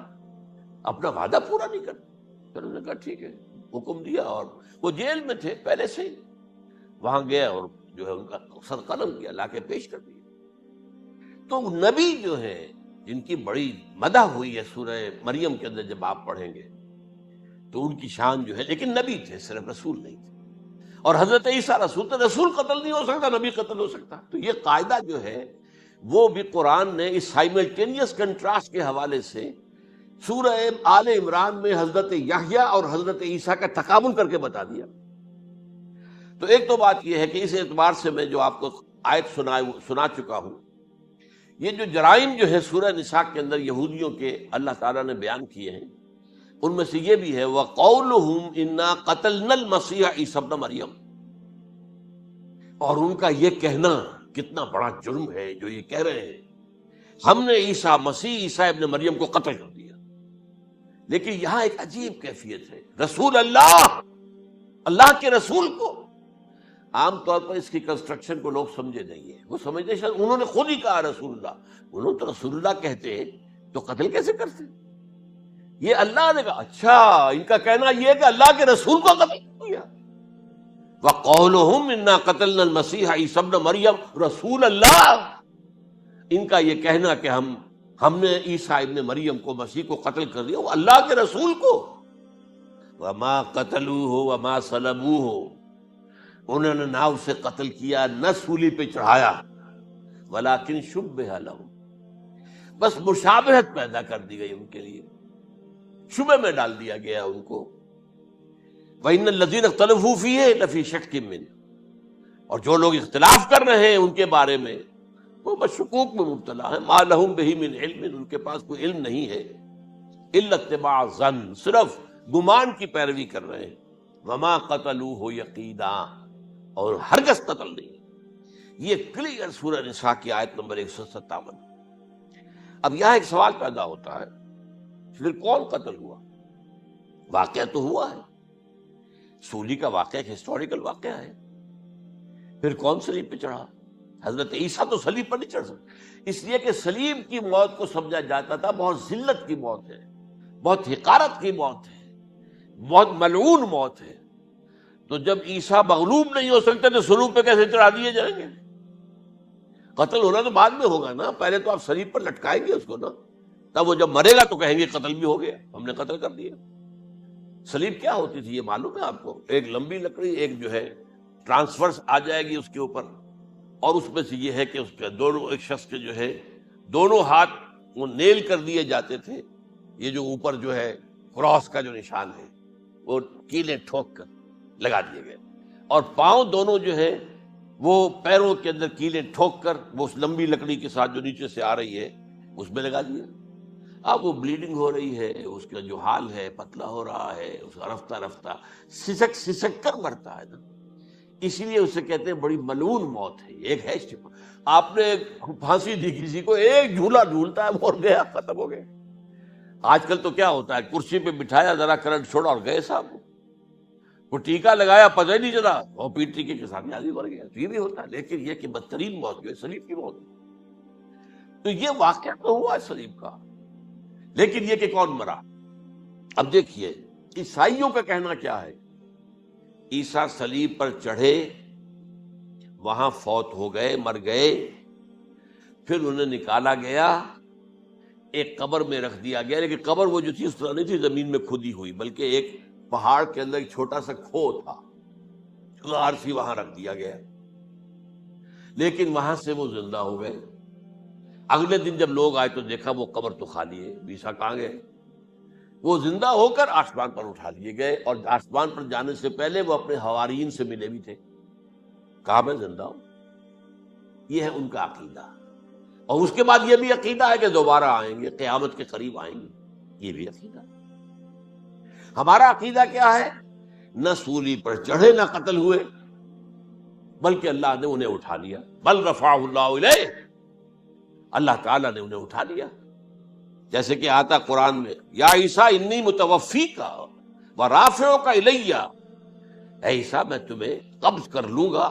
اپنا وعدہ پورا نہیں کرتے۔ پھر انہوں نے کہا ٹھیک ہے، حکم دیا، اور وہ جیل میں تھے پہلے سے ہی، وہاں گیا اور جو ہے ان کا سر قلم کیا، لا کے پیش کر دیا۔ تو نبی جو ہے جن کی بڑی مدح ہوئی ہے سورہ مریم کے اندر، جب آپ پڑھیں گے تو ان کی شان جو ہے، لیکن نبی تھے، صرف رسول نہیں تھے۔ اور حضرت عیسیٰ رسول تھے، رسول قتل نہیں ہو سکتا، نبی قتل ہو سکتا۔ تو یہ قاعدہ جو ہے وہ بھی قرآن نے اس سائملٹینیس کنٹراسٹ کے حوالے سے سورہ آل عمران میں حضرت یحییٰ اور حضرت عیسیٰ کا تقابل کر کے بتا دیا۔ تو ایک تو بات یہ ہے کہ اس اعتبار سے میں جو آپ کو آیت سنا چکا ہوں، یہ جو جرائم جو ہے سورہ نساء کے اندر یہودیوں کے اللہ تعالیٰ نے بیان کیے ہیں، ان میں سے یہ بھی ہے وَقَوْلُهُمْ إِنَّا قَتَلْنَا الْمَسِيحَ عِيسَى ابْنَ مَرْيَمَ، اور ان کا یہ کہنا کتنا بڑا جرم ہے جو یہ کہہ رہے ہیں ہم نے عیسیٰ ابن مریم کو قتل کر دیا۔ لیکن یہاں ایک عجیب کیفیت ہے، رسول اللہ کے رسول کو، عام طور پر اس کی کنسٹرکشن کو لوگ سمجھے نہیں ہیں، وہ سمجھتے ہیں انہوں نے خود ہی کہا رسول اللہ، انہوں تو رسول اللہ کہتے تو قتل کیسے کرتے؟ یہ اللہ نے کہا، اچھا ان کا کہنا یہ ہے کہ اللہ کے رسول کو قتل کیا۔ وَقَوْلُهُمْ إِنَّا قَتَلْنَا الْمَسِيحَ عِيسَى ابْنَ مَرْيَمَ رسول اللہ، ان کا یہ کہنا کہ ہم نے عیسیٰ ابن مریم کو، مسیح کو قتل کر دیا، وہ اللہ کے رسول کو۔ وَمَا قَتَلُوهُ وَمَا صَلَبُوهُ، انہوں نے نہ اسے قتل کیا، نہ سولی پہ چڑھایا، ولیکن شبہ لہم، بس مشابہت پیدا کر دی گئی ان کے لیے، شبہ میں ڈال دیا گیا ان کو۔ وَإِنَّ الَّذِينَ اخْتَلَفُوا فِيهِ لَفِي شَكٍّ مِّنْهُ، اور جو لوگ اختلاف کر رہے ہیں ان کے بارے میں وہ بس شکوک میں مبتلا ہیں۔ مَا لَهُم بِهِ مِنْ عِلْمٍ، ان کے پاس کوئی علم نہیں ہے، إِلَّا اتِّبَاعَ الظَّنِّ، صرف گمان کی پیروی کر رہے ہیں۔ وَمَا قَتَلُوهُ يَقِينًا، اور ہرگز قتل نہیں۔ یہ کلیئر سورہ نساء کی آیت نمبر 157۔ اب یہاں ایک سوال پیدا ہوتا ہے، پھر کون قتل ہوا؟ واقعہ تو ہوا ہے، سولی کا واقعہ ایک ہسٹوریکل واقعہ ہے، پھر کون صلیب پہ چڑھا؟ حضرت عیسیٰ تو صلیب پر نہیں چڑھ سکتے، اس لیے کہ صلیب کی موت کو سمجھا جاتا تھا بہت ذلت کی موت ہے، بہت حقارت کی موت ہے، بہت ملعون موت ہے۔ تو جب عیسیٰ مغلوب نہیں ہو سکتے تو صلیب پہ کیسے چڑھا دیے جائیں گے؟ قتل ہونا تو بعد میں ہوگا نا، پہلے تو آپ صلیب پر لٹکائیں گے اس کو نا، تب وہ جب مرے گا تو کہیں گے قتل بھی ہو گیا، ہم نے قتل کر دیا۔ صلیب کیا ہوتی تھی یہ معلوم ہے آپ کو؟ ایک لمبی لکڑی، ایک جو ہے ٹرانسفرس آ جائے گی اس کے اوپر، اور اس میں سے یہ ہے کہ اس کے دونوں، ایک شخص کے جو ہے دونوں ہاتھ وہ نیل کر دیے جاتے تھے، یہ جو اوپر جو ہے کراس کا جو نشان ہے وہ کیلیں ٹھوک کر لگا دیے گئے، اور پاؤں دونوں جو ہے وہ پیروں کے اندر کیلیں ٹھوک کر وہ اس لمبی لکڑی کے ساتھ جو نیچے سے آ رہی ہے اس میں لگا دیا۔ اب وہ بلیڈنگ ہو رہی ہے، اس کا جو حال ہے پتلا ہو رہا ہے، اس کا رفتہ رفتہ سسک سسک کر مرتا ہے نا، اسی لیے اسے کہتے ہیں بڑی ملعون موت ہے۔ ایک ہے آپ نے پھانسی دی کسی کو، ایک جھولا جھولتا ہے اور گیا، ختم ہو گیا۔ آج کل تو کیا ہوتا ہے، کرسی پہ بٹھایا، ذرا کرنٹ چھوڑا اور گئے صاحب، وہ ٹیکا لگایا پتہ ہی نہیں چلا، اور پیٹ ٹیکے کے ساتھ آدمی مر گیا۔ تو یہ بھی ہوتا ہے، لیکن یہ کہ بدترین موت جو ہے صلیب کی موت۔ تو یہ واقعہ تو ہوا ہے صلیب کا، لیکن یہ کہ کون مرا؟ اب دیکھیے عیسائیوں کا کہنا کیا ہے، عیسیٰ صلیب پر چڑھے، وہاں فوت ہو گئے، مر گئے، پھر انہیں نکالا گیا، ایک قبر میں رکھ دیا گیا، لیکن قبر وہ جو تھی اس طرح نہیں تھی زمین میں کھودی ہوئی، بلکہ ایک پہاڑ کے اندر ایک چھوٹا سا کھو تھا، غار سی وہاں رکھ دیا گیا، لیکن وہاں سے وہ زندہ ہو گئے۔ اگلے دن جب لوگ آئے تو دیکھا وہ قبر تو خالی ہے، عیسیٰ کہاں گئے؟ وہ زندہ ہو کر آسمان پر اٹھا لیے گئے، اور آسمان پر جانے سے پہلے وہ اپنے حواریین سے ملے بھی تھے، کہا میں زندہ ہوں۔ یہ ہے ان کا عقیدہ، اور اس کے بعد یہ بھی عقیدہ ہے کہ دوبارہ آئیں گے، قیامت کے قریب آئیں گے، یہ بھی عقیدہ۔ ہمارا عقیدہ کیا ہے؟ نہ سولی پر چڑھے نہ قتل ہوئے، بلکہ اللہ نے انہیں اٹھا لیا، بل رفعہ اللہ الیہ، اللہ تعالیٰ نے انہیں اٹھا لیا۔ جیسے کہ آتا قرآن میں، یا عیسیٰ انی متوفیک ورافعک الی، اے عیسیٰ میں تمہیں قبض کر لوں گا،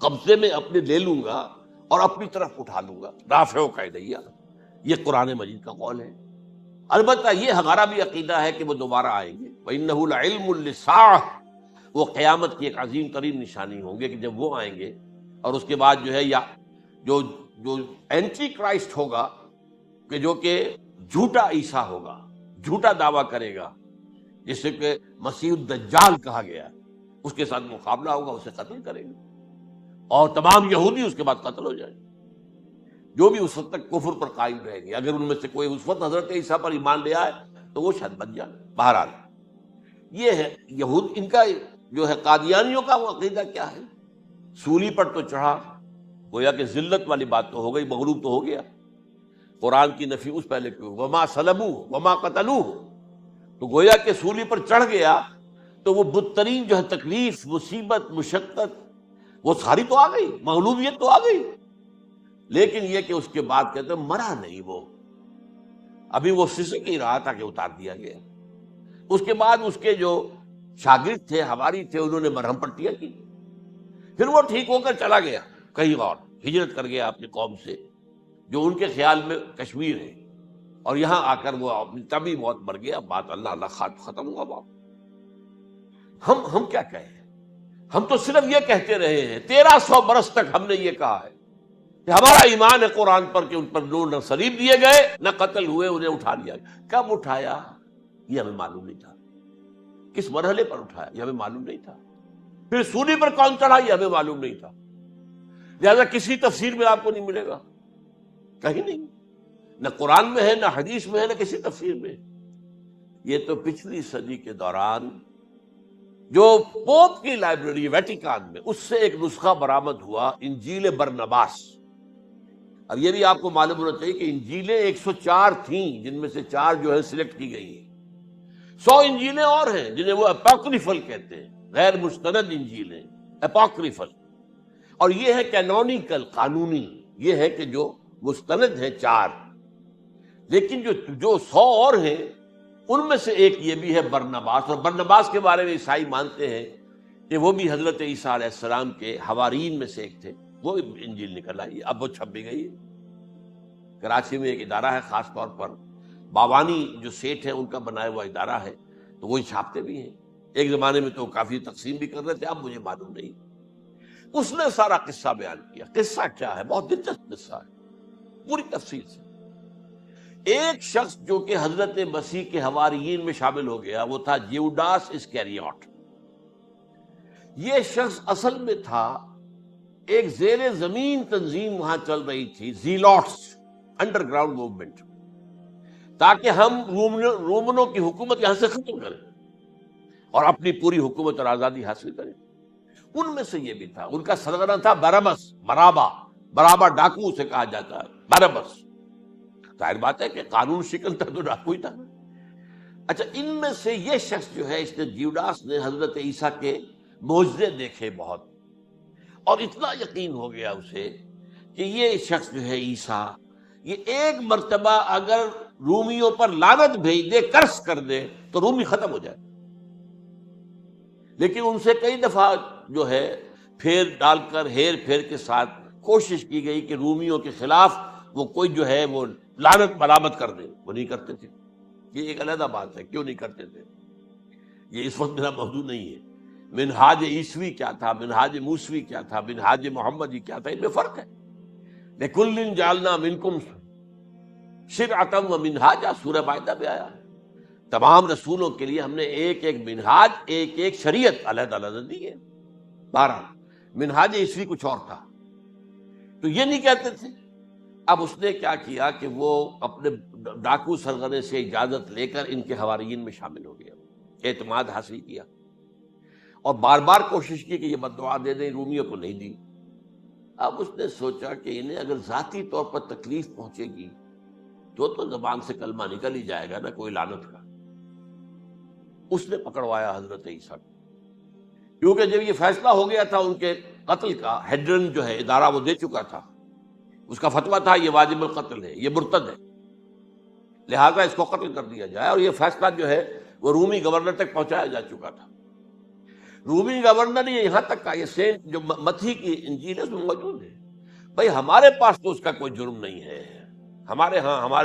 قبضے میں اپنے لے لوں گا اور اپنی طرف اٹھا لوں گا، رافعک الی، یہ قرآن مجید کا قول ہے۔ البتہ یہ ہمارا بھی عقیدہ ہے کہ وہ دوبارہ آئیں گے، وَإِنَّهُ لَعِلْمٌ لِّلسَّاعَةِ، وہ قیامت کی ایک عظیم ترین نشانی ہوں گے کہ جب وہ آئیں گے، اور اس کے بعد جو ہے یا جو اینٹی کرائسٹ ہوگا، کہ جو کہ جھوٹا عیسیٰ ہوگا، جھوٹا دعویٰ کرے گا، جسے کہ مسیح الدجال کہا گیا، اس کے ساتھ مقابلہ ہوگا، اسے قتل کریں گے، اور تمام یہودی اس کے بعد قتل ہو جائیں گے، جو بھی اس وقت تک کفر پر قائم رہیں گے۔ اگر ان میں سے کوئی اس وقت حضرت عیسیٰ پر ایمان لے آئے تو وہ شاید بن جائے۔ بہرحال یہ ہے یہود، ان کا جو ہے قادیانیوں کا وہ عقیدہ کیا ہے، سولی پر تو چڑھا، گویا کہ ذلت والی بات تو ہو گئی، مغلوب تو ہو گیا، قرآن کی نفی اس پہلے کیوں، وما صلبوہ وما قتلوہ، تو گویا کہ سولی پر چڑھ گیا تو وہ بدترین جو ہے تکلیف، مصیبت، مشقت وہ ساری تو آ گئی، مغلوبیت تو آ گئی، لیکن یہ کہ اس کے بعد کہتے ہیں مرا نہیں، وہ ابھی وہ سسک ہی رہا تھا کہ اتار دیا گیا۔ اس کے بعد اس کے جو شاگرد تھے، حواری تھے، انہوں نے مرہم پٹیاں کی، پھر وہ ٹھیک ہو کر چلا گیا کہیں اور، ہجرت کر گیا اپنی قوم سے جو ان کے خیال میں کشمیر ہے، اور یہاں آ کر وہ اپنی طبی موت مر گیا۔ بات اللہ اللہ ختم ہوا بات۔ ہم کیا کہیں، ہم تو صرف یہ کہتے رہے ہیں، 1300 برس تک ہم نے یہ کہا ہے کہ ہمارا ایمان ہے قرآن پر کہ ان پر نہ صلیب دیے گئے نہ قتل ہوئے، انہیں اٹھا لیا گیا۔ کب اٹھایا یہ ہمیں معلوم نہیں تھا، کس مرحلے پر اٹھایا یہ ہمیں معلوم نہیں تھا، پھر سولی پر کون چڑھا یہ ہمیں معلوم نہیں تھا، لہذا کسی تفسیر میں آپ کو نہیں ملے گا، کہیں نہیں، نہ قرآن میں ہے، نہ حدیث میں ہے، نہ کسی تفسیر میں۔ یہ تو پچھلی صدی کے دوران جو پوپ کی لائبریری ویٹیکان میں، اس سے ایک نسخہ برآمد ہوا، انجیل برنباس۔ اب یہ بھی آپ کو معلوم ہونا چاہیے کہ انجیلیں 104 تھیں، جن میں سے 4 جو ہے سلیکٹ کی گئی ہیں۔ 100 انجیلیں اور ہیں جنہیں وہ اپوکریفل کہتے ہیں، غیر مستند انجیلیں، اپوکریفل۔ اور یہ ہے کینونیکل، قانونی، یہ ہے کہ جو مستند ہیں 4۔ لیکن جو 100 اور ہیں، ان میں سے ایک یہ بھی ہے برنباس۔ اور برنباس کے بارے میں عیسائی مانتے ہیں کہ وہ بھی حضرت عیسیٰ علیہ السلام کے حواریین میں سے ایک تھے۔ وہ انجیل نکل آئی، اب وہ چھپ بھی گئی۔ کراچی میں ایک ادارہ ہے، خاص طور پر باوانی جو سیٹ ہیں ان کا بنایا ہوا ادارہ ہے، تو وہی چھاپتے بھی ہیں۔ ایک زمانے میں تو کافی تقسیم بھی کر رہے تھے، اب مجھے معلوم نہیں۔ اس نے سارا قصہ بیان کیا۔ قصہ کیا ہے؟ بہت دلچسپ قصہ ہے، پوری تفصیل سے۔ ایک شخص جو کہ حضرت مسیح کے حواریین میں شامل ہو گیا، وہ تھا جیوڈاس اسکیریوٹ۔ یہ شخص اصل میں تھا ایک زیر زمین تنظیم وہاں چل رہی تھی، زیلوٹس، انڈر گراؤنڈ موومنٹ، تاکہ ہم رومنوں کی حکومت یہاں سے ختم کریں اور اپنی پوری حکومت اور آزادی حاصل کریں۔ ان میں سے یہ بھی تھا، ان کا سرگنا تھا برابس، برابا ڈاکو سے کہا جاتا ہے، برابس۔ ظاہر بات ہے کہ قانون شکن تھا تو ڈاکو ہی تھا۔ اچھا، ان میں سے یہ شخص جو ہے، اس نے جیوڈاس نے حضرت عیسیٰ کے معجزے دیکھے بہت، اور اتنا یقین ہو گیا اسے کہ یہ شخص جو ہے عیسیٰ، یہ ایک مرتبہ اگر رومیوں پر لعنت بھیج دے، کرس کر دے، تو رومی ختم ہو جائے۔ لیکن ان سے کئی دفعہ جو ہے پھیر ڈال کر، ہیر پھیر کے ساتھ کوشش کی گئی کہ رومیوں کے خلاف وہ کوئی جو ہے وہ لعنت ملامت کر دے، وہ نہیں کرتے تھے۔ یہ ایک علیحدہ بات ہے، کیوں نہیں کرتے تھے، یہ اس وقت میرا موضوع نہیں ہے۔ منہاج عیسوی کیا تھا، منہاج موسوی کیا تھا، منہاج محمدی کیا تھا، ان میں فرق ہے۔ لِكُلٍّ جَعَلْنَا مِنْكُمْ شِرْعَةً وَمِنْهَاجًا، سورہ مائدہ میں آیا ہے۔ تمام رسولوں کے لیے ہم نے ایک ایک منہاج، ایک ایک شریعت علیحدہ علیحدہ دی ہے۔ بہرحال منہاج عیسوی کچھ اور تھا، تو یہ نہیں کہتے تھے۔ اب اس نے کیا کیا کہ وہ اپنے ڈاکو سرغنے سے اجازت لے کر ان کے حواریین میں شامل ہو گیا، اعتماد حاصل کیا، اور بار بار کوشش کی کہ یہ بددعا دے دیں، رومیوں کو نہیں دی۔ اب اس نے سوچا کہ انہیں اگر ذاتی طور پر تکلیف پہنچے گی تو زبان سے کلمہ نکل ہی جائے گا نا، کوئی لعنت کا۔ اس نے پکڑوایا حضرت عیسیٰ کو، کیونکہ جب یہ فیصلہ ہو گیا تھا ان کے قتل کا، ہیڈرن جو ہے ادارہ وہ دے چکا تھا، اس کا فتویٰ تھا یہ واجب القتل ہے، یہ مرتد ہے، لہذا اس کو قتل کر دیا جائے۔ اور یہ فیصلہ جو ہے وہ رومی گورنر تک پہنچایا جا چکا تھا۔ رومی گورنر نے یہاں تک کہا، یہ سینٹ جو متی کی انجیل ہے اس میں موجود ہے، بھائی ہمارے پاس تو اس کا کوئی جرم نہیں ہے، ہمارے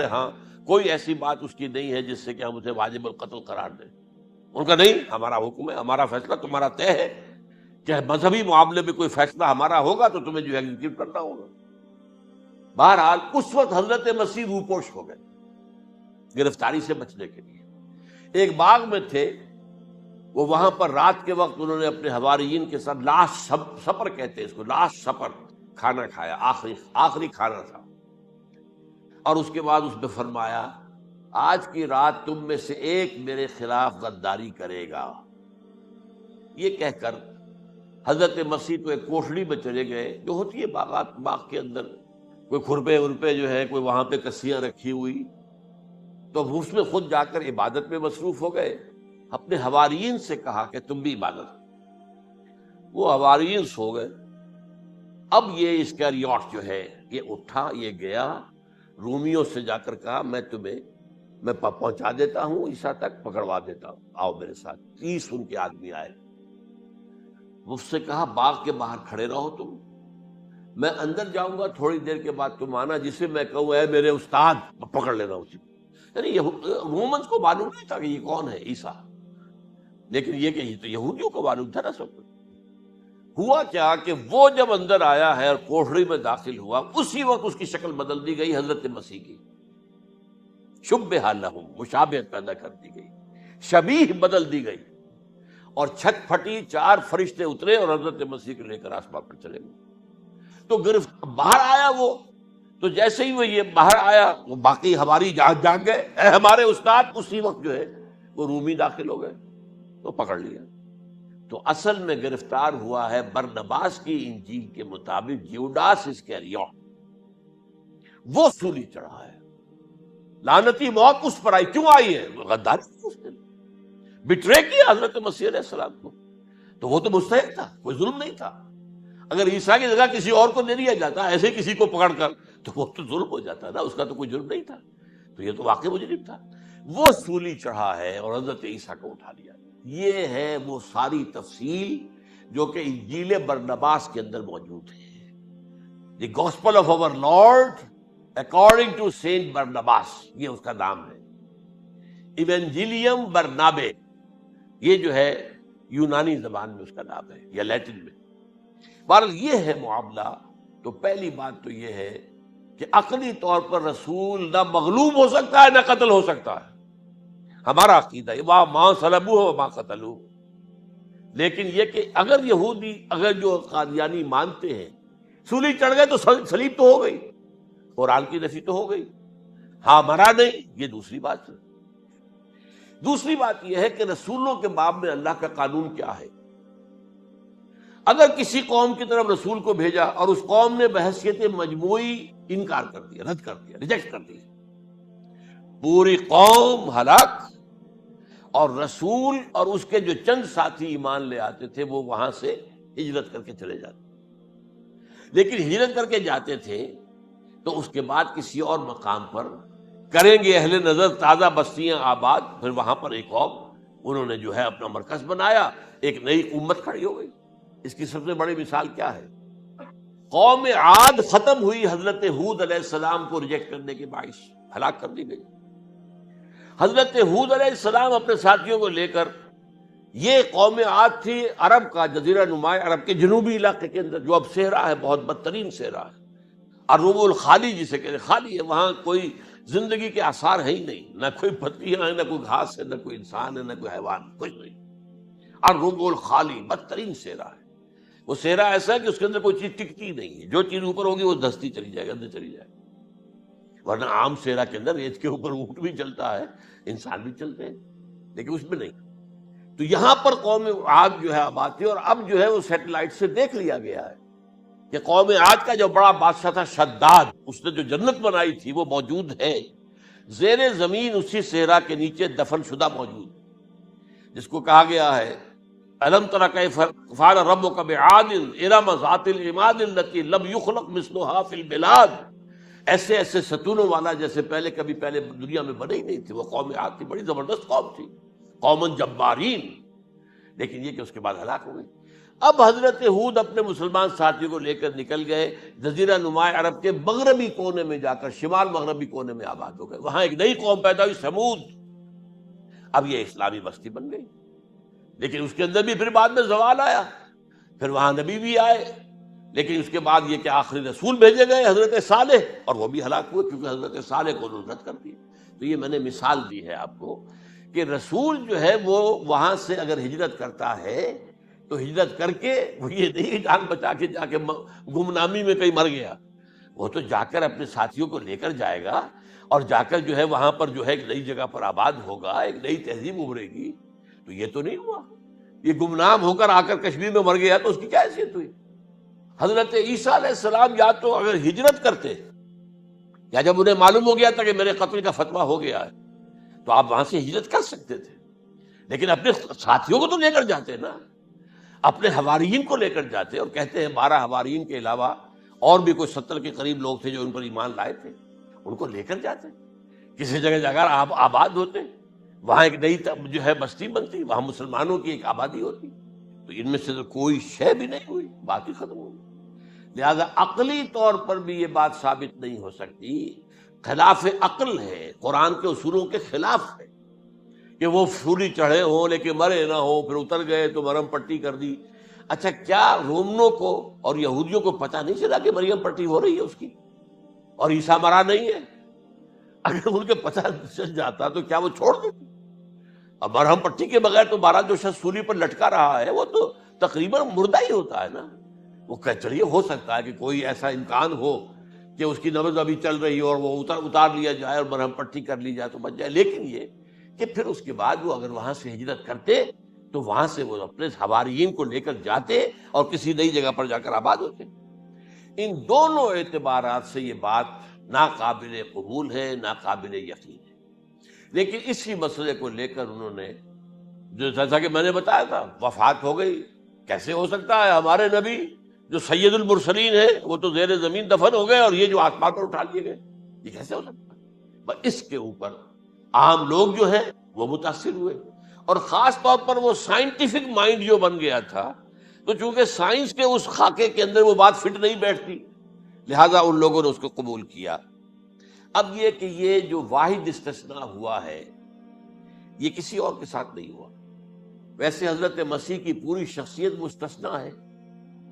ہاں کوئی ایسی بات اس کی نہیں ہے جس سے کہ ہم اسے واجب القتل قرار دیں۔ ان کا نہیں، ہمارا حکم ہے، ہمارا فیصلہ تمہارا طے ہے کہ مذہبی معاملے میں کوئی فیصلہ ہمارا ہوگا تو تمہیں جو ایگزیکیوٹ کرنا ہوگا۔ بہرحال اس وقت حضرت مسیح روپوش ہو گئے گرفتاری سے بچنے کے لیے۔ ایک باغ میں تھے وہ، وہاں پر رات کے وقت انہوں نے اپنے حواریین کے ساتھ لاسٹ سپر کہتے ہیں اس کو، لاسٹ سپر، کھانا کھایا، آخری کھانا تھا۔ اور اس کے بعد اس نے فرمایا، آج کی رات تم میں سے ایک میرے خلاف غداری کرے گا۔ یہ کہہ کر حضرت مسیح تو ایک کوٹڑی میں چلے گئے، جو ہوتی ہے باغ کے اندر، کوئی کھرپے ورپے جو ہے، کوئی وہاں پہ کسیاں رکھی ہوئی، تو اس میں خود جا کر عبادت میں مصروف ہو گئے۔ اپنے حواریین سے کہا کہ تم بھی عبادت کرو۔ وہ حواریین سو گئے۔ اب یہ اسکریوٹ جو ہے یہ اٹھا، یہ گیا رومیوں سے جا کر کہا، میں پہنچا دیتا ہوں عیسیٰ تک، پکڑوا دیتا ہوں، آؤ میرے ساتھ۔ 30 ان کے آدمی آئے، مجھ سے کہا باغ کے باہر کھڑے رہو تم، میں اندر جاؤں گا، تھوڑی دیر کے بعد تم آنا، جسے میں کہوں اے میرے استاد، پکڑ لینا اسی کو۔ یعنی رومنز کو معلوم نہیں تھا کہ یہ کون ہے عیسیٰ، لیکن یہ کہ یہ تو یہودیوں کو معلوم تھا نا سب کچھ۔ ہوا کیا کہ وہ جب اندر آیا ہے اور کوٹھڑی میں داخل ہوا، اسی وقت اس کی شکل بدل دی گئی حضرت مسیح کی، شبہ لہم، مشابہت پیدا کر دی گئی، شبیہ بدل دی گئی، اور چھت پھٹی، 4 فرشتے اترے اور حضرت مسیح کو لے کر آسمان پر چلے گئے۔ تو گرفت باہر آیا وہ، تو جیسے ہی وہ یہ باہر آیا وہ باقی ہماری جان جان گئے، اے ہمارے استاد، اسی وقت جو ہے وہ رومی داخل ہو گئے تو پکڑ لیا۔ تو اصل میں گرفتار ہوا ہے برنباس کی انجیل کے مطابق یوڈاس اسکریوت، وہ سولی چڑھا ہے۔ لعنتی موت اس پر آئی، کیوں آئی ہے؟ غداری کی، اس نے بٹرے کیا حضرت مسیح علیہ السلام کو، تو وہ تو مستحق تھا، کوئی ظلم نہیں تھا۔ اگر عیسیٰ کی جگہ کسی اور کو دے دیا جاتا ایسے کسی کو پکڑ کر تو وہ تو ظلم ہو جاتا نا، اس کا تو کوئی جرم نہیں تھا، تو یہ تو واقعی مجرم تھا۔ وہ سولی چڑھا ہے اور حضرت عیسیٰ کو اٹھا لیا۔ یہ ہے وہ ساری تفصیل جو کہ انجیل برنباس کے اندر موجود ہے۔ The gospel of our Lord according to Saint Barnabas, یہ اس کا نام ہے۔ ایونجیلیم برنابے، یہ جو ہے یونانی زبان میں اس کا نام ہے یا لیٹن میں۔ بہرحال یہ ہے معاملہ۔ تو پہلی بات تو یہ ہے کہ عقلی طور پر رسول نہ مغلوب ہو سکتا ہے نہ قتل ہو سکتا ہے، ہمارا عقیدہ ہے، وہاں ماں صلبوہ و ماں قتلوہ۔ لیکن یہ کہ اگر یہودی، اگر جو قادیانی مانتے ہیں سولی چڑھ گئے تو صلیب تو ہو گئی، قرآن کی نفی تو ہو گئی، ہاں مرا نہیں، یہ دوسری بات ہے۔ دوسری بات یہ ہے کہ رسولوں کے باب میں اللہ کا قانون کیا ہے؟ اگر کسی قوم کی طرف رسول کو بھیجا اور اس قوم نے بحیثیت مجموعی انکار کر دیا، رد کر دیا، ریجیکٹ کر دیا، پوری قوم ہلاک، اور رسول اور اس کے جو چند ساتھی ایمان لے آتے تھے وہ وہاں سے ہجرت کر کے چلے جاتے۔ لیکن ہجرت کر کے جاتے تھے تو اس کے بعد کسی اور مقام پر کریں گے اہل نظر تازہ بستیاں آباد، پھر وہاں پر ایک قوم انہوں نے جو ہے اپنا مرکز بنایا، ایک نئی امت کھڑی ہو گئی۔ اس کی سب سے بڑی مثال کیا ہے؟ قوم عاد ختم ہوئی حضرت ہود علیہ السلام کو ریجیکٹ کرنے کے باعث، ہلاک کر دی گئی۔ حضرت ہود علیہ السلام اپنے ساتھیوں کو لے کر، یہ قوم عاد تھی عرب کا جزیرہ نما عرب کے جنوبی علاقے کے اندر، جو اب صحرا ہے، بہت بدترین صحرا ہے، الربع الخالی جسے کہتے ہیں، خالی ہے، وہاں کوئی زندگی کے آثار ہے ہی نہیں، نہ کوئی پتیاں ہیں، نہ کوئی گھاس ہے، نہ کوئی انسان ہے، نہ کوئی حیوان، کچھ نہیں۔ الربع الخالی، بدترین صحرا ہے۔ وہ صحرا ایسا ہے کہ اس کے اندر کوئی چیز ٹکتی نہیں ہے، جو چیز اوپر ہوگی وہ دھستی چلی جائے گی، اندر چلی جائے گی۔ ورنہ عام صحرا کے اندر ریت کے اوپر اونٹ بھی چلتا ہے، انسان بھی چلتے ہیں، لیکن اس میں نہیں۔ تو یہاں پر قوم عاد جو ہے آباد تھی، اور اب جو ہے وہ سیٹلائٹ سے دیکھ لیا گیا ہے کہ قوم عاد کا جو بڑا بادشاہ تھا شداد، اس نے جو جنت بنائی تھی وہ موجود ہے زیر زمین، اسی صحرا کے نیچے دفن شدہ موجود، جس کو کہا گیا ہے الم تر کیف فعل ربک بعاد ارم ذات العماد التی لم یخلق مثلها فی البلاد۔ ایسے ایسے ستونوں والا جیسے پہلے دنیا میں بنے ہی نہیں تھے۔ وہ قوم عاد تھی، بڑی زبردست قوم تھی، قوم جبارین، لیکن یہ کہ اس کے بعد ہلاک ہو گئی۔ اب حضرت ہود اپنے مسلمان ساتھیوں کو لے کر نکل گئے، جزیرہ نما عرب کے مغربی کونے میں جا کر، شمال مغربی کونے میں آباد ہو گئے۔ وہاں ایک نئی قوم پیدا ہوئی، سمود۔ اب یہ اسلامی بستی بن گئی، لیکن اس کے اندر بھی پھر بعد میں زوال آیا، پھر وہاں نبی بھی آئے، لیکن اس کے بعد یہ کہ آخری رسول بھیجے گئے حضرت صالح، اور وہ بھی ہلاک ہوئے کیونکہ حضرت صالح کو انہوں نے رد کر دیا۔ تو یہ میں نے مثال دی ہے آپ کو کہ رسول جو ہے وہ وہاں سے اگر ہجرت کرتا ہے تو ہجرت کر کے وہ یہ نہیں جان بچا کے جا کے گمنامی میں کہیں مر گیا، وہ تو جا کر اپنے ساتھیوں کو لے کر جائے گا، اور جا کر جو ہے وہاں پر جو ہے ایک نئی جگہ پر آباد ہوگا، ایک نئی تہذیب ابھرے گی۔ تو یہ تو نہیں ہوا، یہ گمنام ہو کر آ کر کشمیر میں مر گیا تو اس کی کیا حیثیت ہوئی؟ حضرت عیسیٰ علیہ السلام یا تو اگر ہجرت کرتے، یا جب انہیں معلوم ہو گیا تھا کہ میرے قتل کا فتویٰ ہو گیا ہے، تو آپ وہاں سے ہجرت کر سکتے تھے، لیکن اپنے ساتھیوں کو تو لے کر جاتے نا، اپنے حواریین کو لے کر جاتے، اور کہتے ہیں 12 حواریین کے علاوہ اور بھی کوئی 70 کے قریب لوگ تھے جو ان پر ایمان لائے تھے، ان کو لے کر جاتے، کسی جگہ جا کر آپ آباد ہوتے، وہاں ایک نئی جو ہے بستی بنتی، وہاں مسلمانوں کی ایک آبادی ہوتی۔ تو ان میں سے تو کوئی شے بھی نہیں ہوئی، بات ہی ختم ہو گئی۔ لہذا عقلی طور پر بھی یہ بات ثابت نہیں ہو سکتی، خلاف عقل ہے، قرآن کے اصولوں کے خلاف ہے کہ وہ سولی چڑھے ہوں لیکن مرے نہ ہوں، پھر اتر گئے تو مرہم پٹی کر دی۔ اچھا، کیا رومنوں کو اور یہودیوں کو پتہ نہیں چلا کہ مریم پٹی ہو رہی ہے اس کی، اور عیسیٰ مرا نہیں ہے؟ اگر ان کے پتہ چل جاتا تو کیا وہ چھوڑ دیتے؟ اب مرہم پٹی کے بغیر تو 12 جو شخص سولی پر لٹکا رہا ہے وہ تو تقریباً مردہ ہی ہوتا ہے نا، وہ کہ چلیے ہو سکتا ہے کہ کوئی ایسا امکان ہو کہ اس کی نبض ابھی چل رہی ہو اور وہ اتار لیا جائے اور مرہم پٹی کر لی جائے تو بچ جائے، لیکن یہ کہ پھر اس کے بعد وہ اگر وہاں سے ہجرت کرتے تو وہاں سے وہ اپنے حواریین کو لے کر جاتے اور کسی نئی جگہ پر جا کر آباد ہوتے۔ ان دونوں اعتبارات سے یہ بات ناقابل قبول ہے، ناقابل یقین ہے۔ لیکن اسی مسئلے کو لے کر انہوں نے، جو جیسا کہ میں نے بتایا تھا، وفات ہو گئی، کیسے ہو سکتا ہے ہمارے نبی جو سید المرسلین ہیں وہ تو زیر زمین دفن ہو گئے اور یہ جو آسمان پر اٹھا لیے گئے، یہ کیسے ہو سکتا ہے؟ بس اس کے اوپر عام لوگ جو ہیں وہ متاثر ہوئے، اور خاص طور پر وہ سائنٹیفک مائنڈ جو بن گیا تھا، تو چونکہ سائنس کے اس خاکے کے اندر وہ بات فٹ نہیں بیٹھتی، لہذا ان لوگوں نے اس کو قبول کیا۔ اب یہ کہ یہ جو واحد استثناء ہوا ہے یہ کسی اور کے ساتھ نہیں ہوا۔ ویسے حضرت مسیح کی پوری شخصیت مستثنیٰ ہے،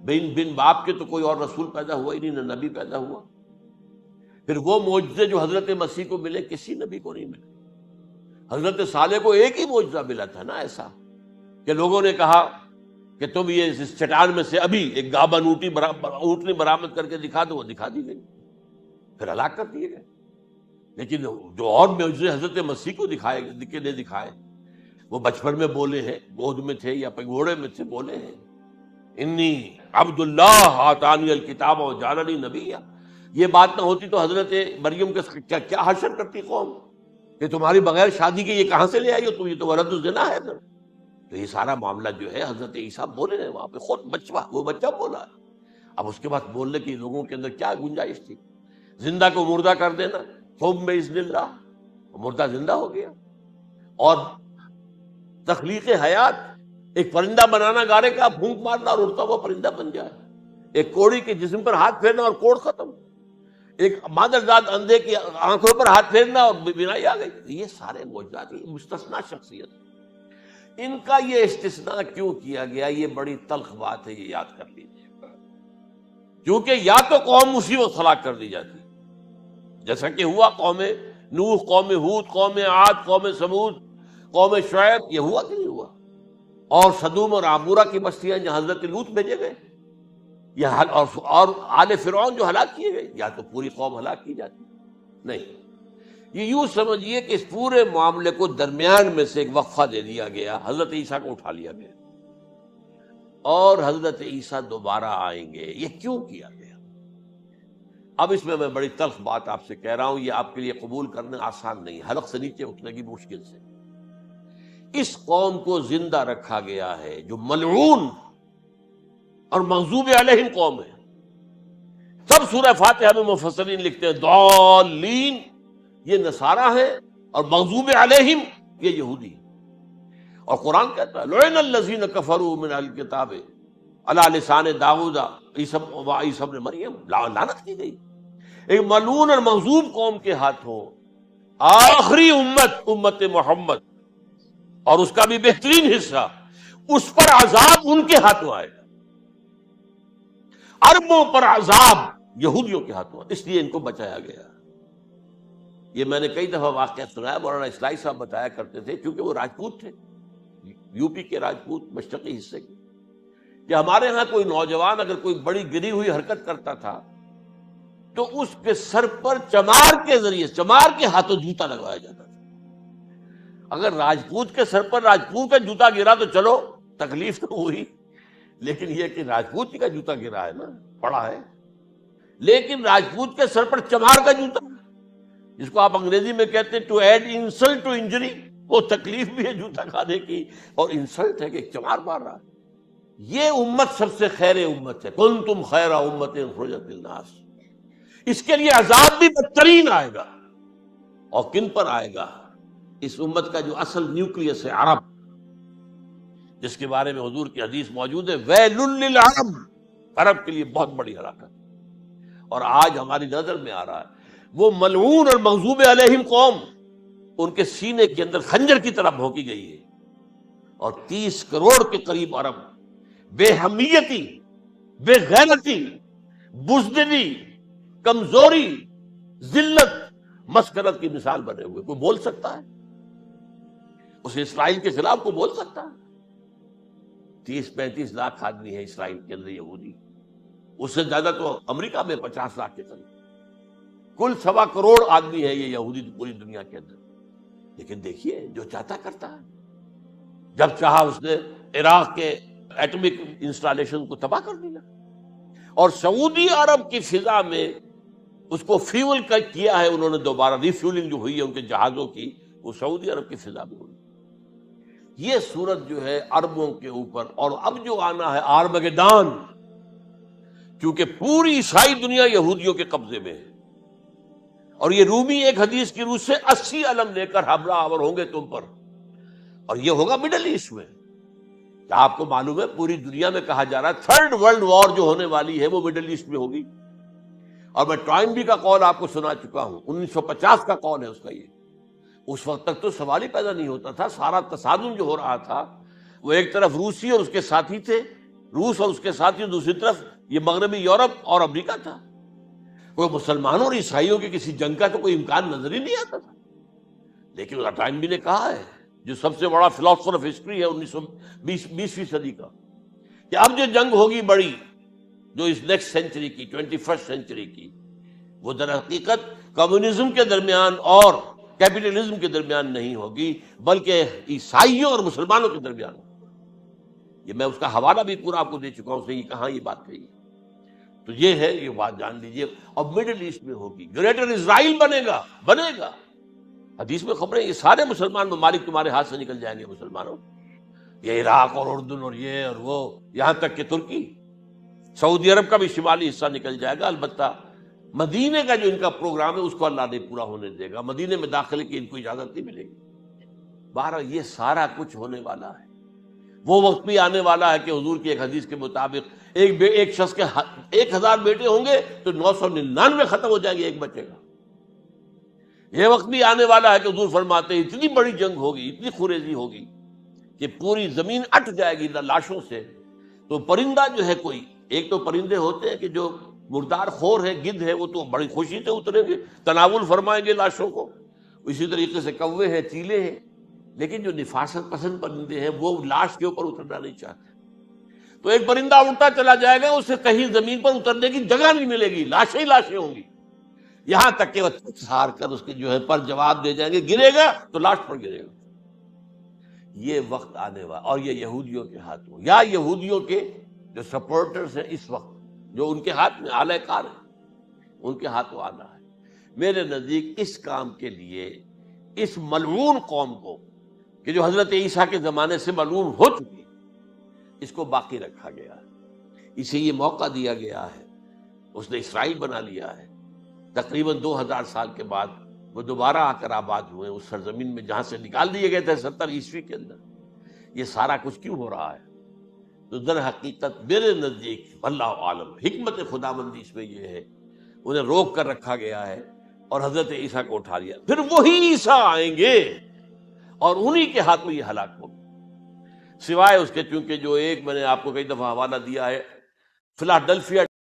بن باپ کے تو کوئی اور رسول پیدا ہوا ہی نہیں، نہ نبی پیدا ہوا۔ پھر وہ معجزے جو حضرت مسیح کو ملے کسی نبی کو نہیں ملے۔ حضرت صالح کو ایک ہی معجزہ ملا تھا نا ایسا کہ لوگوں نے کہا کہ تم یہ اس چٹان میں سے ابھی ایک گابن اونٹنی برآمد کر کے دکھا دو، وہ دکھا دی گئی، پھر ہلاک کر دیے گئے۔ لیکن جو اور معجزے حضرت مسیح کو دکھائے وہ بچپن میں بولے ہیں، گود میں تھے یا پگوڑے میں تھے، بولے ہیں انی عبد اللہ آتانی الکتاب وجعلنی نبیا۔ یہ بات نہ ہوتی تو حضرت مریم کے کیا حشر کرتی قوم کہ تمہاری بغیر شادی کے یہ کہاں سے لے آئی ہو تم، یہ تو ولد الزنا ہے۔ تو یہ سارا معاملہ جو ہے حضرت عیسیٰ بولے ہیں وہاں پہ، خود وہ بچہ بولا ہے۔ اب اس کے بعد بولنے کی لوگوں کے اندر کیا گنجائش تھی؟ زندہ کو مردہ کر دینا، ثم باذن اللہ، مردہ زندہ ہو گیا، اور تخلیق حیات، ایک پرندہ بنانا گارے کا، پھونک مارنا اور اڑتا ہوا پرندہ بن جائے، ایک کوڑی کے جسم پر ہاتھ پھیرنا اور کوڑ ختم، ایک مادرزاد اندھے کی آنکھوں پر ہاتھ پھیرنا اور بینائی آ گئی۔ یہ سارے معجزات، یہ مستثنیٰ شخصیت، ان کا یہ استثناء کیوں کیا گیا؟ یہ بڑی تلخ بات ہے، یہ یاد کر لیجیے، کیونکہ یا تو قوم اسی وقت ہلاک کر دی جاتی جیسا کہ ہوا قوم نوح، قوم ہود، قوم عاد، قوم سمود، قوم شعیب، یہ ہوا کہ نہیں ہوا؟ اور صدوم اور عمورہ کی بستیاں جہاں حضرت لوط بھیجے گئے، اور آل فرعون جو ہلاک کیے گئے، یا تو پوری قوم ہلاک کی جاتی؟ نہیں، یہ یوں سمجھیے کہ اس پورے معاملے کو درمیان میں سے ایک وقفہ دے دیا گیا، حضرت عیسیٰ کو اٹھا لیا گیا، اور حضرت عیسیٰ دوبارہ آئیں گے۔ یہ کیوں کیا گیا؟ اب اس میں بڑی تلخ بات آپ سے کہہ رہا ہوں، یہ آپ کے لیے قبول کرنا آسان نہیں، حلق سے نیچے اٹھنے کی مشکل سے۔ اس قوم کو زندہ رکھا گیا ہے جو ملعون اور مغضوب علیہم قوم ہے۔ سب سورہ فاتحہ میں مفسرین لکھتے ہیں ضالین، یہ نصارہ ہیں، اور مغضوب علیہم یہ یہودی ہیں۔ اور قرآن کہتا ہے لعن الذین کفروا من اہل الکتاب علی لسان داؤد وعیسی ابن مریم، لعنت کی گئی ایک ملعون اور مغضوب قوم کے ہاتھوں آخری امت محمد، اور اس کا بھی بہترین حصہ، اس پر عذاب ان کے ہاتھوں آئے گا۔ عربوں پر عذاب یہودیوں کے ہاتھوں، اس لیے ان کو بچایا گیا۔ یہ میں نے کئی دفعہ واقعہ سنایا، مولانا اصلاحی صاحب بتایا کرتے تھے، کیونکہ وہ راجپوت تھے، یو پی کے راجپوت، مشرقی حصے کے، کہ ہمارے ہاں کوئی نوجوان اگر کوئی بڑی گری ہوئی حرکت کرتا تھا تو اس کے سر پر چمار کے ذریعے، چمار کے ہاتھوں جوتا لگوایا جاتا تھا۔ اگر راجپوت کے سر پر راجپوت کا جوتا گرا تو چلو تکلیف تو ہوئی، لیکن یہ کہ راجپوت کا جوتا گرا ہے نا، پڑا ہے، لیکن راجپوت کے سر پر چمار کا جوتا، جس کو آپ انگریزی میں کہتے ہیں to add insult to injury, وہ تکلیف بھی ہے جوتا کھانے کی، اور انسلٹ ہے کہ ایک چمار مار رہا ہے۔ یہ امت سب سے خیر امت ہے، کنتم خیر امت اخرجت للناس۔ اس کے لیے عذاب بھی بدترین آئے گا، اور کن پر آئے گا؟ اس امت کا جو اصل نیوکلیس ہے عرب، جس کے بارے میں حضور کی حدیث موجود ہے ویل للعرب، عرب کے لیے بہت بڑی ہلاکت۔ اور آج ہماری نظر میں آ رہا ہے وہ ملعون اور مغضوب علیہم قوم، ان کے سینے کے اندر خنجر کی طرح بھونکی گئی ہے، اور 30 کروڑ کے قریب عرب بے حمیتی، بے غیرتی، بزدلی، کمزوری، ذلت، مسکرت کی مثال بنے ہوئے۔ کوئی بول سکتا ہے اس اسرائیل کے خلاف؟ کوئی بول سکتا ہے؟ 30-35 لاکھ آدمی ہے اسرائیل کے اندر یہودی، اس سے زیادہ تو امریکہ میں 50 لاکھ کے قریب، کل 1.25 کروڑ آدمی ہے یہ یہودی پوری دنیا کے اندر. لیکن دیکھیے جو چاہتا کرتا ہے. جب چاہا اس نے عراق کے ایٹمک انسٹالیشن کو تباہ کر دیا، اور سعودی عرب کی فضا میں اس کو فیول کیا ہے انہوں نے، دوبارہ ریفیولنگ جو ہوئی ہے ان کے جہازوں کی، وہ سعودی عرب کی فضا میں ہوئی. یہ صورت جو ہے عربوں کے اوپر. اور اب جو آنا ہے آرمگیدان، کیونکہ پوری عیسائی دنیا یہودیوں کے قبضے میں ہے، اور یہ رومی ایک حدیث کی روح سے 80 علم لے کر حملہ آور ہوں گے تم پر، اور یہ ہوگا مڈل ایسٹ میں. کیا آپ کو معلوم ہے پوری دنیا میں کہا جا رہا ہے 3rd ورلڈ وار جو ہونے والی ہے وہ مڈل ایسٹ میں ہوگی. اور میں ٹوائنبی کا قول آپ کو سنا چکا ہوں، 1950 کا قول ہے اس کا. یہ اس وقت تک تو سوال ہی پیدا نہیں ہوتا تھا. سارا تصادم جو ہو رہا تھا وہ ایک طرف روسی اور اس کے ساتھی تھے، روس اور اس کے ساتھی، دوسری طرف یہ مغربی یورپ اور امریکہ تھا. کوئی مسلمانوں اور عیسائیوں کی کسی جنگ کا تو کوئی امکان نظر ہی نہیں آتا تھا. لیکن ٹائنبی نے کہا ہے، جو سب سے بڑا فلاسفر آف ہسٹری ہے 20ویں صدی کا، کہ اب جو جنگ ہوگی بڑی، جو اس نیکسٹ سینچری کی، 21 سینچری کی، وہ در حقیقت کمیونزم کے درمیان اور کیپٹلزم کے درمیان نہیں ہوگی، بلکہ عیسائیوں اور مسلمانوں کے درمیان. یہ میں اس کا حوالہ بھی پورا آپ کو دے چکا ہوں، اس نے کہاں یہ بات کہی. تو یہ ہے، یہ بات جان لیجئے. اور مڈل ایسٹ میں ہوگی، گریٹر اسرائیل بنے گا. حدیث میں خبریں، یہ سارے مسلمان ممالک تمہارے ہاتھ سے نکل جائیں گے مسلمانوں. یہ عراق اور اردن اور یہ اور وہ، یہاں تک کہ ترکی، سعودی عرب کا بھی شمالی حصہ نکل جائے گا. البتہ مدینے کا جو ان کا پروگرام ہے اس کو اللہ نہیں پورا ہونے دے گا. مدینے میں داخلے کی ان کو اجازت نہیں ملے گی. بہرحال یہ سارا کچھ ہونے والا ہے. وہ وقت بھی آنے والا ہے کہ حضور کی ایک حدیث کے مطابق ایک شخص کے 1000 بیٹے ہوں گے تو 999 ختم ہو جائیں گے، ایک بچے گا. یہ وقت بھی آنے والا ہے کہ حضور فرماتے ہیں اتنی بڑی جنگ ہوگی، اتنی خوریزی ہوگی کہ پوری زمین اٹ جائے گی لاشوں سے. تو پرندہ جو ہے، کوئی ایک تو پرندے ہوتے ہیں کہ جو مردار خور ہے، گدھ ہے، وہ تو بڑی خوشی سے اتریں گے، تناول فرمائیں گے لاشوں کو. اسی طریقے سے کوے ہیں، چیلے ہیں. لیکن جو نفاست پسند پرندے ہیں وہ لاش کے اوپر اترنا نہیں چاہتے. تو ایک پرندہ اڑتا چلا جائے گا، اسے کہیں زمین پر اترنے کی جگہ نہیں ملے گی، لاشیں ہی لاشیں ہوں گی. یہاں تک کہ وہ ہار کر اس کے جو ہے پر جواب دے جائیں گے، گرے گا تو لاش پر گرے گا. یہ وقت آنے والا، اور یہ یہودیوں کے ہاتھوں، یا یہودیوں کے جو سپورٹرز ہیں اس وقت، جو ان کے ہاتھ میں آلہ کار ہیں، ان کے ہاتھوں آنا ہے. میرے نزدیک اس کام کے لیے اس ملعون قوم کو، کہ جو حضرت عیسیٰ کے زمانے سے ملعون ہو چکی، اس کو باقی رکھا گیا ہے. اسے یہ موقع دیا گیا ہے. اس نے اسرائیل بنا لیا ہے. تقریباً 2000 سال کے بعد وہ دوبارہ آ کر آباد ہوئے اس سرزمین میں جہاں سے نکال دیے گئے تھے 70 عیسوی کے اندر. یہ سارا کچھ کیوں ہو رہا ہے؟ تو در حقیقت میرے نزدیک اللہ عالم حکمت خداوندی اس میں یہ ہے، انہیں روک کر رکھا گیا ہے اور حضرت عیسیٰ کو اٹھا لیا. پھر وہی عیسیٰ آئیں گے اور انہی کے ہاتھ میں یہ ہلاک ہوگا. سوائے اس کے، چونکہ جو ایک میں نے آپ کو کئی دفعہ حوالہ دیا ہے، فلاڈلفیا